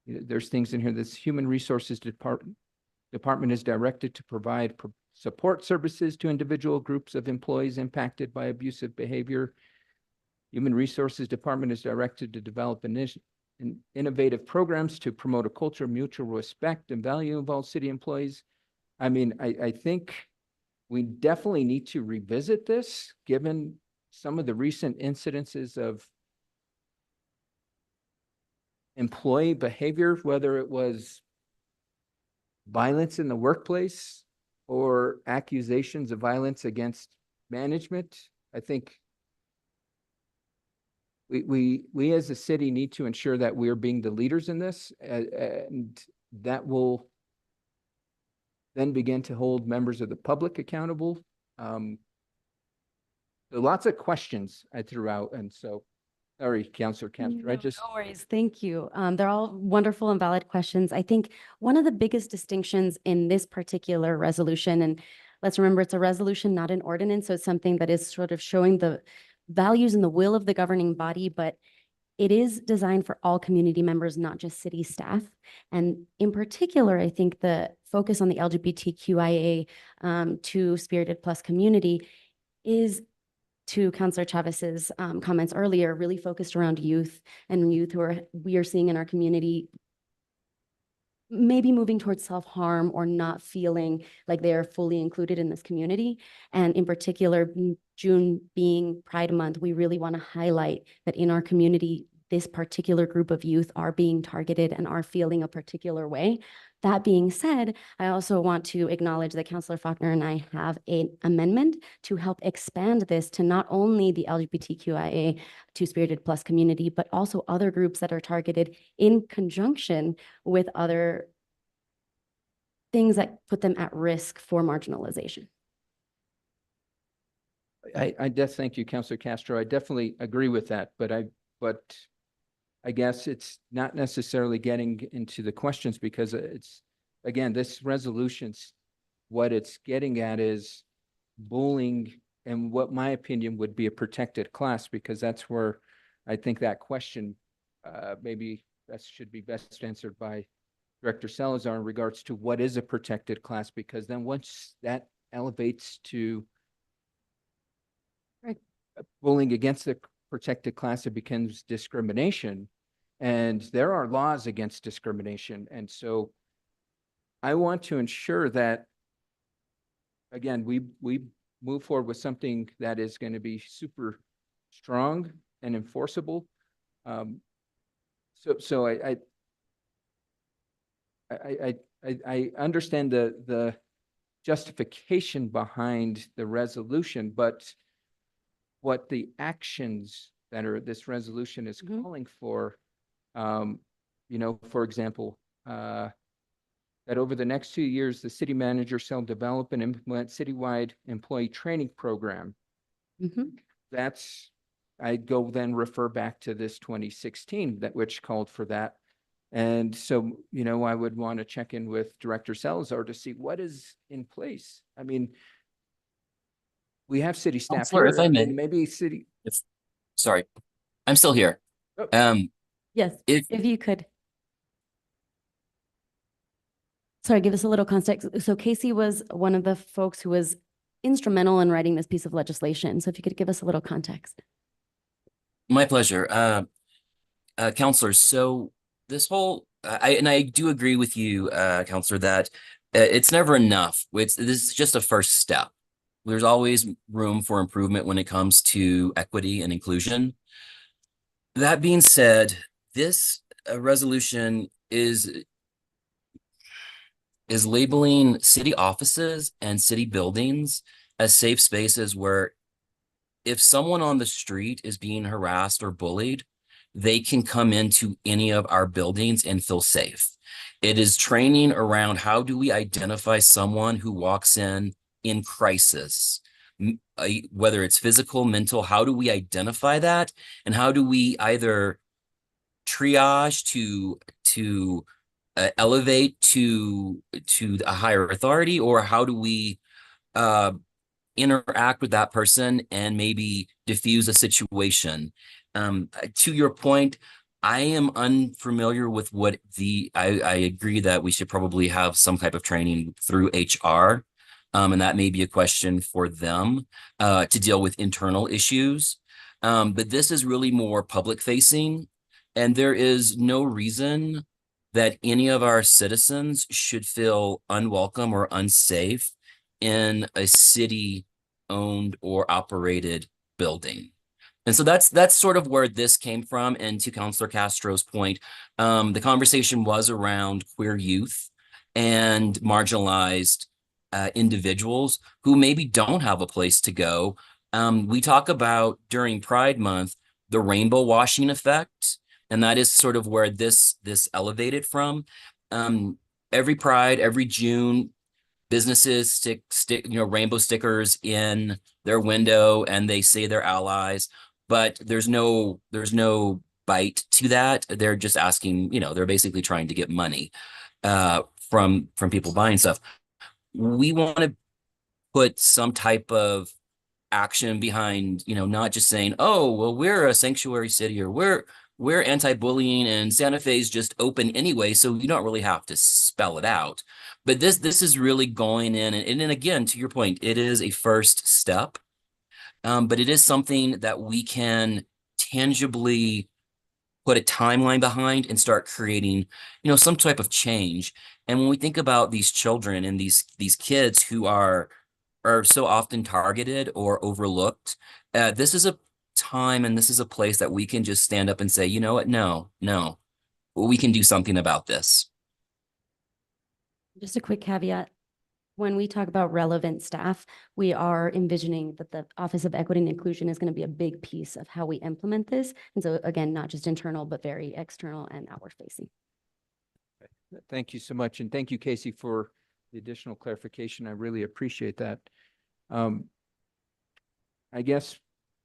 there's things in here. This Human Resources Department is directed to provide support services to individual groups of employees impacted by abusive behavior. Human Resources Department is directed to develop innovative programs to promote a culture of mutual respect and value of all city employees. I mean, I think we definitely need to revisit this, given some of the recent incidences of employee behavior, whether it was violence in the workplace or accusations of violence against management. I think we as a city need to ensure that we're being the leaders in this, and that will then begin to hold members of the public accountable. Lots of questions I threw out, and so sorry, Councilor Castro. No worries. Thank you. They're all wonderful and valid questions. I think one of the biggest distinctions in this particular resolution, and let's remember it's a resolution, not an ordinance, so it's something that is sort of showing the values and the will of the governing body, but it is designed for all community members, not just city staff. And in particular, I think the focus on the LGBTQIA Two-Spirited Plus community is, to Councilor Chavez's comments earlier, really focused around youth and youth who we are seeing in our community maybe moving towards self-harm or not feeling like they are fully included in this community. And in particular, June being Pride Month, we really want to highlight that in our community, this particular group of youth are being targeted and are feeling a particular way. That being said, I also want to acknowledge that Councilor Faulkner and I have an amendment to help expand this to not only the LGBTQIA Two-Spirited Plus community, but also other groups that are targeted in conjunction with other things that put them at risk for marginalization. I thank you, Councilor Castro. I definitely agree with that, but I guess it's not necessarily getting into the questions because it's, again, this resolution's, what it's getting at is bullying and what my opinion would be a protected class, because that's where I think that question maybe that should be best answered by Director Salazar in regards to what is a protected class, because then once that elevates to bullying against the protected class, it becomes discrimination. And there are laws against discrimination. And so I want to ensure that, again, we move forward with something that is going to be super strong and enforceable. So I understand the justification behind the resolution, but what the actions that are this resolution is calling for, you know, for example, that over the next 2 years, the city manager shall develop and implement citywide employee training program. That's, I go then refer back to this 2016 that which called for that. And so, you know, I would want to check in with Director Salazar to see what is in place. I mean, we have city staff Counselor, here. if I may. Maybe city. Sorry, I'm still here. Oh. Yes, If if you could. Sorry, give us a little context. So Casey was one of the folks who was instrumental in writing this piece of legislation. So if you could give us a little context. my pleasure, counselors. So this whole, I do agree with you, counselor, that it's never enough. This is just a first step. There's always room for improvement when it comes to equity and inclusion. That being said, this resolution is labeling city offices and city buildings as safe spaces where if someone on the street is being harassed or bullied, they can come into any of our buildings and feel safe. It is training around how do we identify someone who walks in crisis, whether it's physical, mental, how do we identify that? And how do we either triage to elevate to a higher authority, or how do we interact with that person and maybe diffuse a situation? To your point, I am unfamiliar with what I agree that we should probably have some type of training through HR. And that may be a question for them to deal with internal issues. But this is really more public facing, and there is no reason that any of our citizens should feel unwelcome or unsafe in a city-owned or operated building. And so that's sort of where this came from. And to Councilor Castro's point, the conversation was around queer youth and marginalized individuals who maybe don't have a place to go. We talk about during Pride Month, the rainbow washing effect, and that is sort of where this elevated from. Every Pride, every June, businesses stick rainbow stickers in their window and they say they're allies, but there's no bite to that. They're just asking, they're basically trying to get money from people buying stuff. We want to put some type of action behind, not just saying, oh, well, we're a sanctuary city, or we're anti-bullying and Santa Fe's just open anyway, so you don't really have to spell it out. But this is really going in, and again, to your point, it is a first step, but it is something that we can tangibly put a timeline behind and start creating, some type of change. And when we think about these children and these kids who are so often targeted or overlooked, this is a time and this is a place that we can just stand up and say, you know what, no, we can do something about this. Just a quick caveat. When we talk about relevant staff, we are envisioning that the Office of Equity and Inclusion is going to be a big piece of how we implement this. And so again, not just internal, but very external and outward facing. Thank you so much. And thank you, Casey, for the additional clarification. I really appreciate that. I guess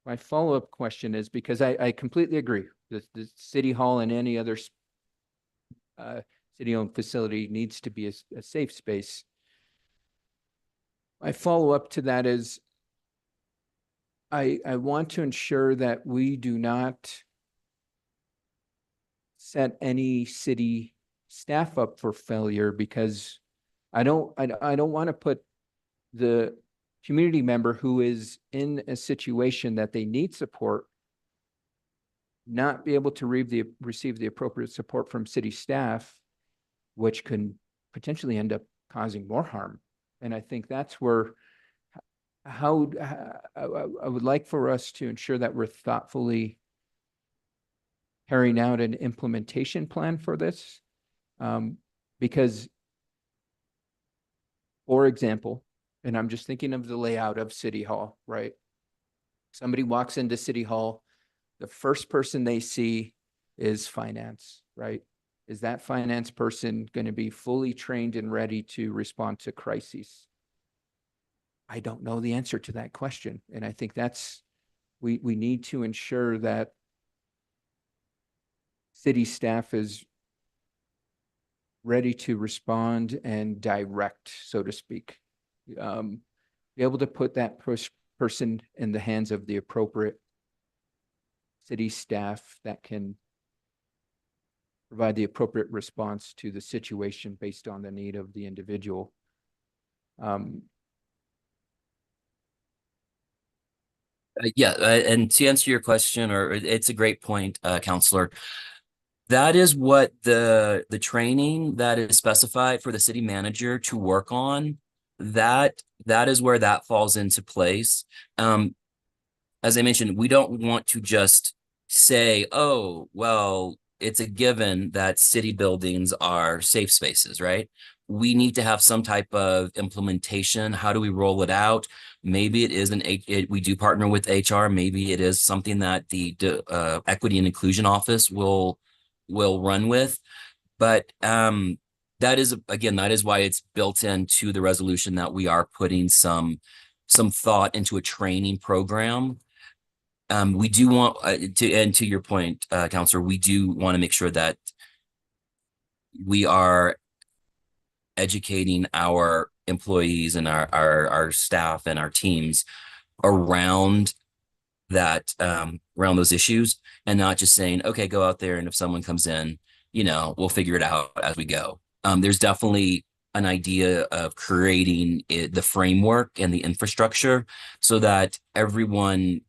my follow-up question is, because I completely agree. the city hall and any other city-owned facility needs to be a safe space. My follow-up to that is I want to ensure that we do not set any city staff up for failure, because I don't want to put the community member who is in a situation that they need support not be able to receive the appropriate support from city staff, which can potentially end up causing more harm. And I think that's where I would like for us to ensure that we're thoughtfully carrying out an implementation plan for this. Because, for example, and I'm just thinking of the layout of City Hall, right? Somebody walks into City Hall, the first person they see is finance, right? Is that finance person going to be fully trained and ready to respond to crises? I don't know the answer to that question. And I think we need to ensure that city staff is ready to respond and direct, so to speak. Be able to put that person in the hands of the appropriate city staff that can provide the appropriate response to the situation based on the need of the individual. And to answer your question, or it's a great point, Counselor. That is what the training that is specified for the city manager to work on. That is where that falls into place. As I mentioned, we don't want to just say, oh, well, it's a given that city buildings are safe spaces, right? We need to have some type of implementation. How do we roll it out? Maybe it is we do partner with HR. Maybe it is something that the Equity and Inclusion Office will run with. But that is why it's built into the resolution that we are putting some thought into a training program. We do want to your point, Counselor, we do want to make sure that we are educating our employees and our staff and our teams around that, around those issues, and not just saying, okay, go out there, and if someone comes in, we'll figure it out as we go. There's definitely an idea of creating the framework and the infrastructure so that everyone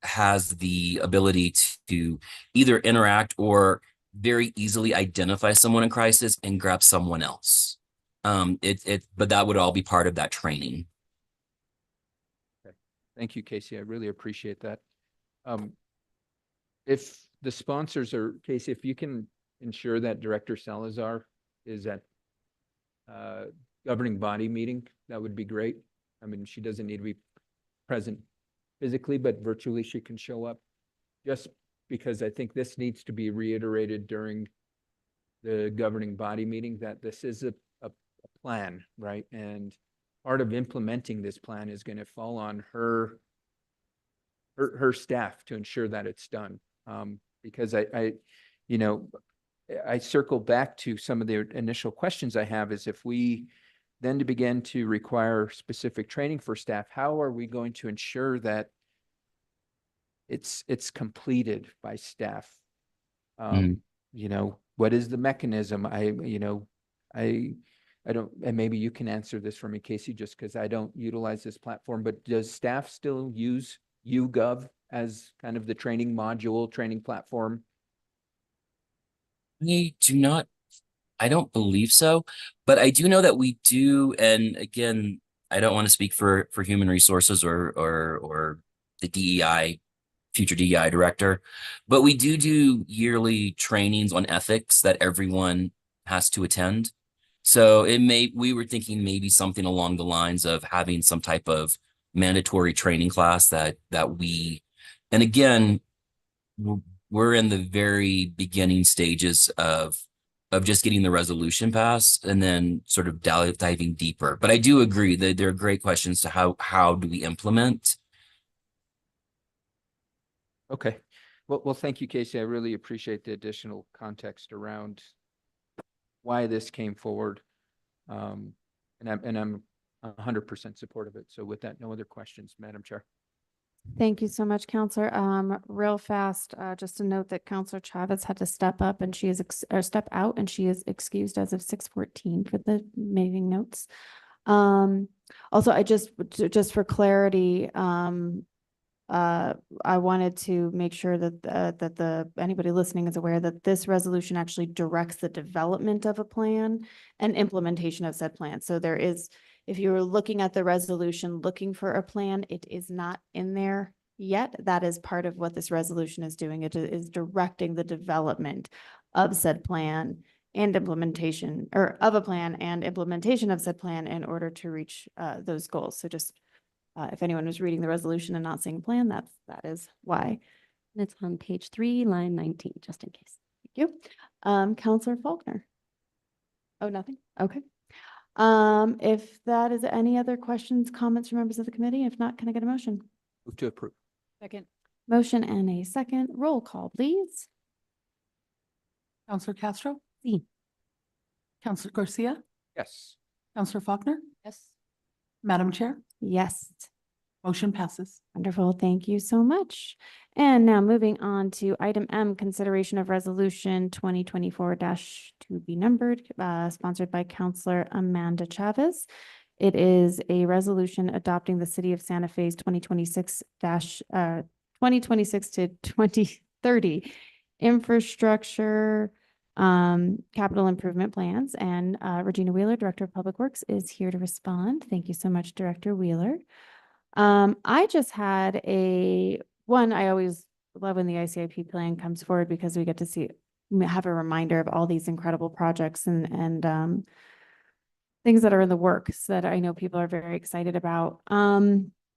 has the ability to either interact or very easily identify someone in crisis and grab someone else. But that would all be part of that training. Okay. Thank you, Casey. I really appreciate that. If the sponsors are, Casey, if you can ensure that Director Salazar is at governing body meeting, that would be great. I mean, she doesn't need to be present physically, but virtually she can show up, just because I think this needs to be reiterated during the governing body meeting, that this is a plan, right? And part of implementing this plan is going to fall on her staff to ensure that it's done. Because I circle back to some of the initial questions I have, is if we then to begin to require specific training for staff, how are we going to ensure that it's completed by staff? What is the mechanism? I don't, and maybe you can answer this for me, Casey, just because I don't utilize this platform, but does staff still use YouGov as kind of the training module, training platform? I don't believe so, but I do know that we do. And again, I don't want to speak for human resources or the DEI, future DEI director, but we do yearly trainings on ethics that everyone has to attend. So we were thinking maybe something along the lines of having some type of mandatory training class that we, and again, we're in the very beginning stages of just getting the resolution passed and then sort of diving deeper. But I do agree that there are great questions to how do we implement. Okay. Well, thank you, Casey. I really appreciate the additional context around why this came forward. And I'm 100% supportive of it. So with that, no other questions, Madam Chair. Thank you so much, Counselor. Real fast, just to note that Counselor Chavez had to step up and she is, or step out and she is excused as of 6:14 for the meeting notes. Also, just for clarity, I wanted to make sure that anybody listening is aware that this resolution actually directs the development of a plan and implementation of said plan. So there is, if you were looking at the resolution, looking for a plan, it is not in there yet. That is part of what this resolution is doing. It is directing the development of said plan and implementation, or of a plan and implementation of said plan in order to reach those goals. So just if anyone was reading the resolution and not seeing a plan, that is why. And it's on page 3, line 19, just in case. Thank you. Counselor Faulkner. Oh, nothing? Okay. If that is any other questions, comments from members of the committee? If not, can I get a motion? Move to approve. Second. Motion and a second. Roll call, please. Counselor Castro? Sí. Counselor Garcia? Yes. Counselor Faulkner? Yes. Madam Chair, Yes. motion passes. Wonderful. Thank you so much. And now moving on to item M, consideration of resolution 2024-to be numbered, sponsored by Counselor Amanda Chavez. It is a resolution adopting the City of Santa Fe's 2026 to 2030 infrastructure capital improvement plans, and Regina Wheeler, Director of Public Works, is here to respond. Thank you so much, Director Wheeler. I just had I always love when the ICIP plan comes forward because we get to have a reminder of all these incredible projects and things that are in the works that I know people are very excited about.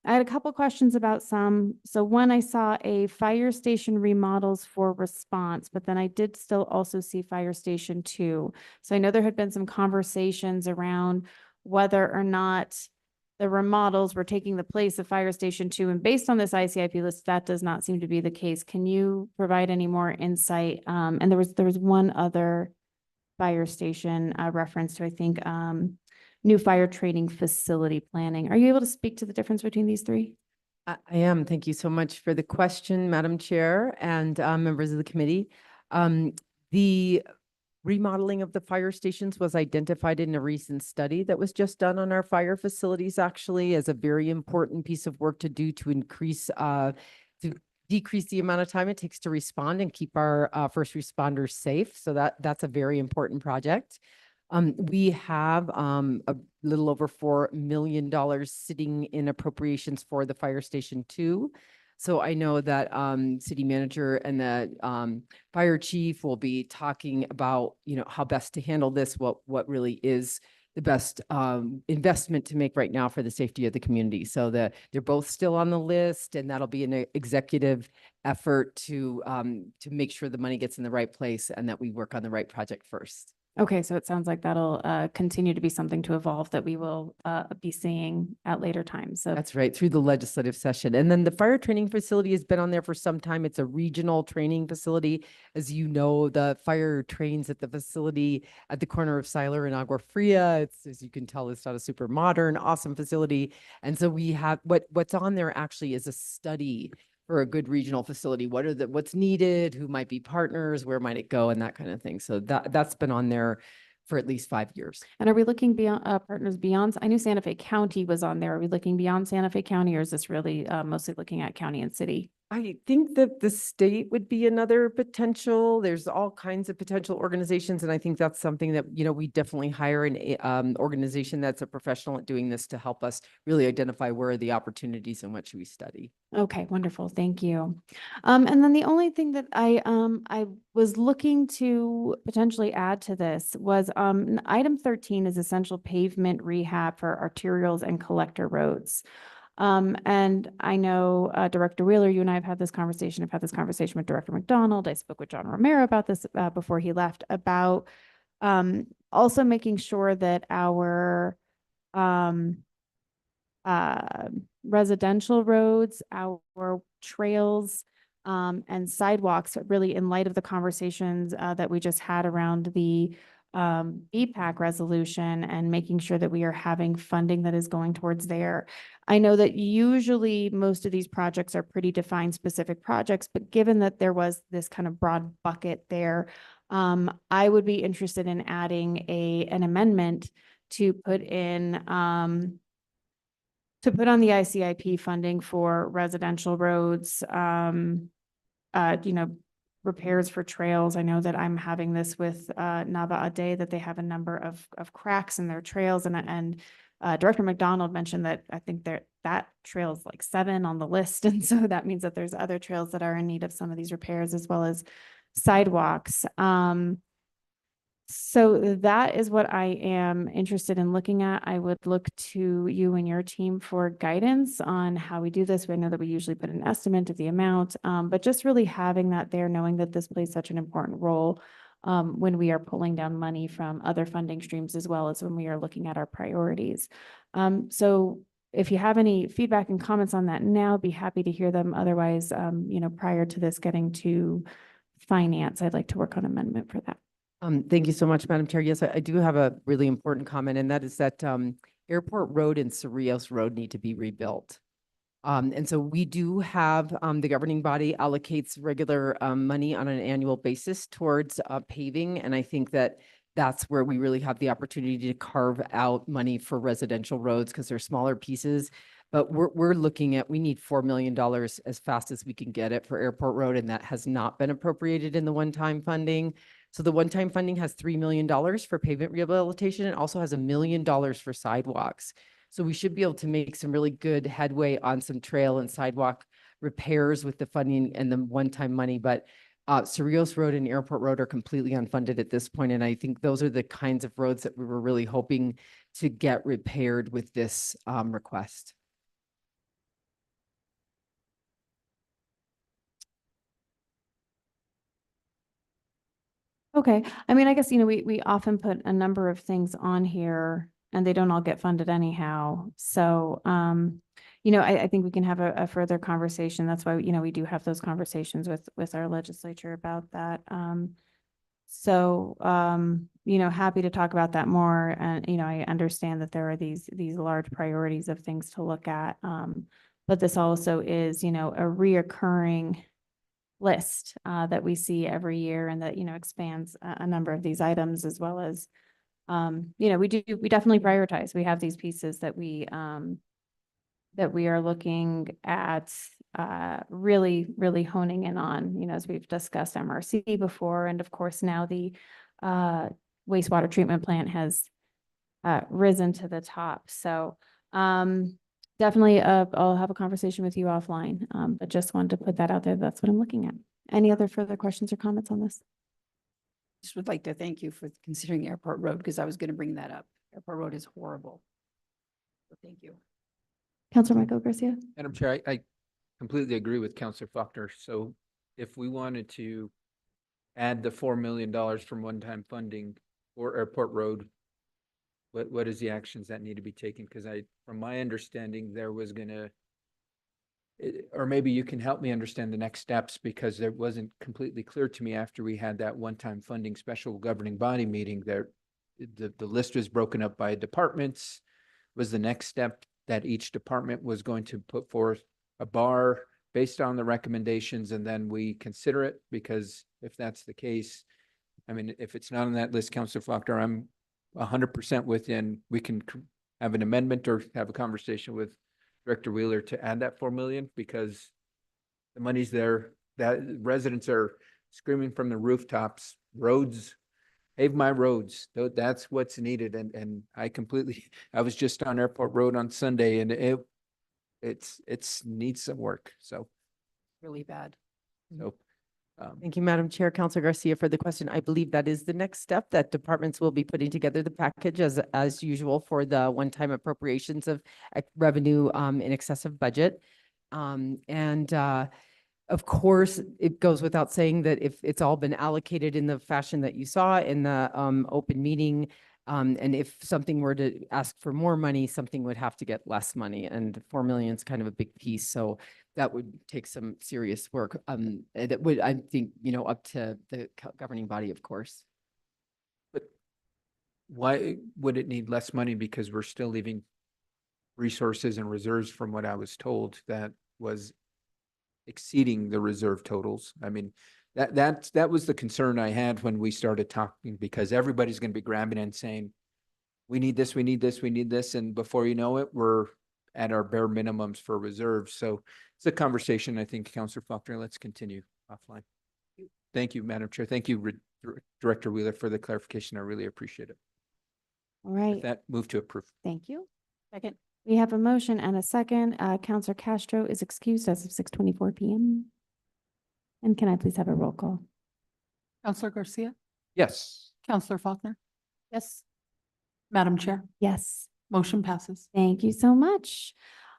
I had a couple questions about some. So one, I saw a fire station remodels for response, but then I did still also see Fire Station 2. So I know there had been some conversations around whether or not the remodels were taking the place of Fire Station 2. And based on this ICIP list, that does not seem to be the case. Can you provide any more insight? And there was one other fire station reference to, I think, new fire training facility planning. Are you able to speak to the difference between these three? I am. Thank you so much for the question, Madam Chair and members of the committee. The remodeling of the fire stations was identified in a recent study that was just done on our fire facilities, actually, as a very important piece of work to do to decrease the amount of time it takes to respond and keep our first responders safe. So that's a very important project. We have a little over $4 million sitting in appropriations for the Fire Station 2. So I know that city manager and the fire chief will be talking about, how best to handle this, what really is the best investment to make right now for the safety of the community. So they're both still on the list, and that'll be an executive effort to make sure the money gets in the right place and that we work on the right project first. Okay, so it sounds like that'll continue to be something to evolve that we will be seeing at later times. So That's right, through the legislative session. And then the fire training facility has been on there for some time. It's a regional training facility. As you know, the fire trains at the facility at the corner of Siler and Agua Fria. It's, as you can tell, it's not a super modern, awesome facility. And so we have, what's on there actually is a study for a good regional facility. What's needed, who might be partners, where might it go, and that kind of thing. So that's been on there for at least 5 years. and are we looking beyond partners beyond? I knew Santa Fe County was on there. Are we looking beyond Santa Fe County, or is this really mostly looking at county and city? I think that the state would be another potential. There's all kinds of potential organizations, and I think that's something that, we definitely hire an organization that's a professional at doing this to help us really identify where are the opportunities and what should we study. Okay, wonderful. Thank you. And then the only thing that I was looking to potentially add to this was item 13 is essential pavement rehab for arterials and collector roads. And I know Director Wheeler, you and I have had this conversation. I've had this conversation with Director McDonald. I spoke with John Romero about this before he left, about also making sure that our residential roads, our trails and sidewalks, really in light of the conversations that we just had around the BPAC resolution and making sure that we are having funding that is going towards there. I know that usually most of these projects are pretty defined specific projects, but given that there was this kind of broad bucket there, I would be interested in adding an amendment to put in to put on the ICIP funding for residential roads, repairs for trails. I know that I'm having this with Nava Ade, that they have a number of cracks in their trails, and Director McDonald mentioned that I think that trail is like 7 on the list, and so that means that there's other trails that are in need of some of these repairs as well as sidewalks. So that is what I am interested in looking at. I would look to you and your team for guidance on how we do this. We know that we usually put an estimate of the amount, but just really having that there, knowing that this plays such an important role when we are pulling down money from other funding streams, as well as when we are looking at our priorities. So if you have any feedback and comments on that now, be happy to hear them. Otherwise, prior to this getting to finance, I'd like to work on amendment for that. Thank you so much, Madam Chair. Yes, I do have a really important comment, and that is that Airport Road and Cerrillos Road need to be rebuilt. And so we do have the governing body allocates regular money on an annual basis towards paving. And I think that that's where we really have the opportunity to carve out money for residential roads, because they're smaller pieces. But we're looking at, we need $4 million as fast as we can get it for Airport Road, and that has not been appropriated in the one-time funding. So the one-time funding has $3 million for pavement rehabilitation. It also has $1 million for sidewalks. So we should be able to make some really good headway on some trail and sidewalk repairs with the funding and the one-time money. But Cerrillos Road and Airport Road are completely unfunded at this point. And I think those are the kinds of roads that we were really hoping to get repaired with this request. Okay. I mean, I guess, we often put a number of things on here and they don't all get funded anyhow. So, I think we can have a further conversation. That's why, we do have those conversations with our legislature about that. Happy to talk about that more. And, I understand that there are these large priorities of things to look at. But this also is, a reoccurring list that we see every year, and that, expands a number of these items, as well as, we definitely prioritize. We have these pieces that we are looking at really, really honing in on, as we've discussed MRC before. And of course, now the wastewater treatment plant has risen to the top. So definitely, I'll have a conversation with you offline, but just wanted to put that out there. That's what I'm looking at. Any other further questions or comments on this? Just would like to thank you for considering Airport Road, because I was going to bring that up. Airport Road is horrible. So thank you. Councilor Michael Garcia. Madam Chair, I completely agree with Councilor Faulkner. So if we wanted to add the $4 million from one-time funding for Airport Road, what is the actions that need to be taken? Because from my understanding, there was gonna, or maybe you can help me understand the next steps, because it wasn't completely clear to me after we had that one-time funding special governing body meeting. There, the list was broken up by departments. Was the next step that each department was going to put forth a bar based on the recommendations, and then we consider it? Because if that's the case, I mean, if it's not on that list, Councilor Faulkner, I'm 100% within. We can have an amendment or have a conversation with Director Wheeler to add that 4 million, because the money's there. That residents are screaming from the rooftops, roads, pave my roads. That's what's needed. And I was just on Airport Road on Sunday, and it's needs some work. So Really bad. so Thank you, Madam Chair. Councilor Garcia, for the question. I believe that is the next step, that departments will be putting together the package as usual for the one-time appropriations of revenue in excess of budget. Of course, it goes without saying that if it's all been allocated in the fashion that you saw in the open meeting, And if something were to ask for more money, something would have to get less money, and 4 million is kind of a big piece. So that would take some serious work. That would, I think, up to the governing body, of course. But why would it need less money? Because we're still leaving resources and reserves, from what I was told, that was exceeding the reserve totals. I mean, that was the concern I had when we started talking, because everybody's going to be grabbing and saying, we need this, we need this, we need this. And before you know it, we're at our bare minimums for reserves. So it's a conversation, I think, Councillor Faulkner, let's continue offline. Thank you, Madam Chair. Thank you, Director Wheeler, for the clarification. I really appreciate it. All right, With that, move to approve. thank you. Second. We have a motion and a second. Counselor Castro is excused as of 6:24 p.m. And can I please have a roll call? Counselor Garcia, Yes. Counselor Faulkner, Yes. Madam Chair, Yes. motion passes. Thank you so much.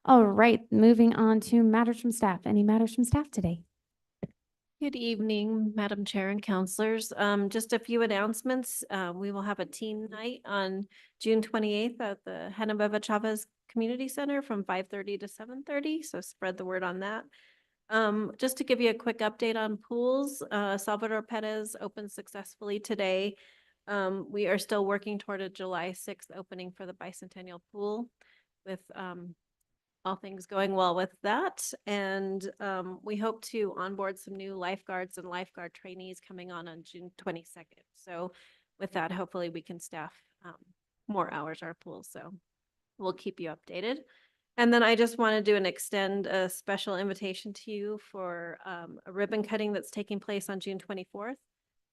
All right, moving on to matters from staff. Any matters from staff today? Good evening, Madam Chair and Councilors. Just a few announcements. We will have a teen night on June 28th at the Genoveva Chavez Community Center from 5:30 to 7:30. So spread the word on that. Just to give you a quick update on pools, Salvador Perez opened successfully today. We are still working toward a July 6th opening for the Bicentennial Pool with all things going well with that. And we hope to onboard some new lifeguards and lifeguard trainees coming on June 22nd. So with that, hopefully we can staff more hours our pool. So we'll keep you updated. And then I just wanted to extend a special invitation to you for a ribbon cutting that's taking place on June 24th,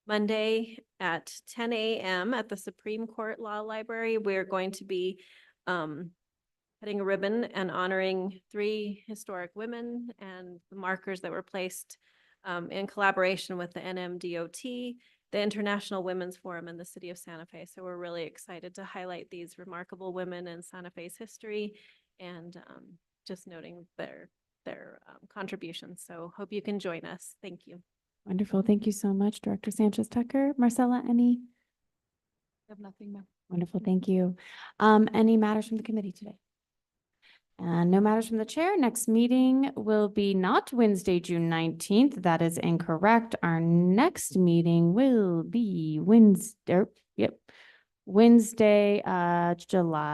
Monday at 10 a.m. at the Supreme Court Law Library. We're going to be cutting a ribbon and honoring 3 historic women and the markers that were placed in collaboration with the NMDOT, the International Women's Forum, and the City of Santa Fe. So we're really excited to highlight these remarkable women in Santa Fe's history and just noting their contributions. So hope you can join us. Thank you. Wonderful. Thank you so much, Director Sanchez Tucker. Marcella, any? I have nothing, ma'am. Wonderful. Thank you. Any matters from the committee today? No matters from the chair. Next meeting will be not Wednesday, June 19th. That is incorrect. Our next meeting will be Wednesday, July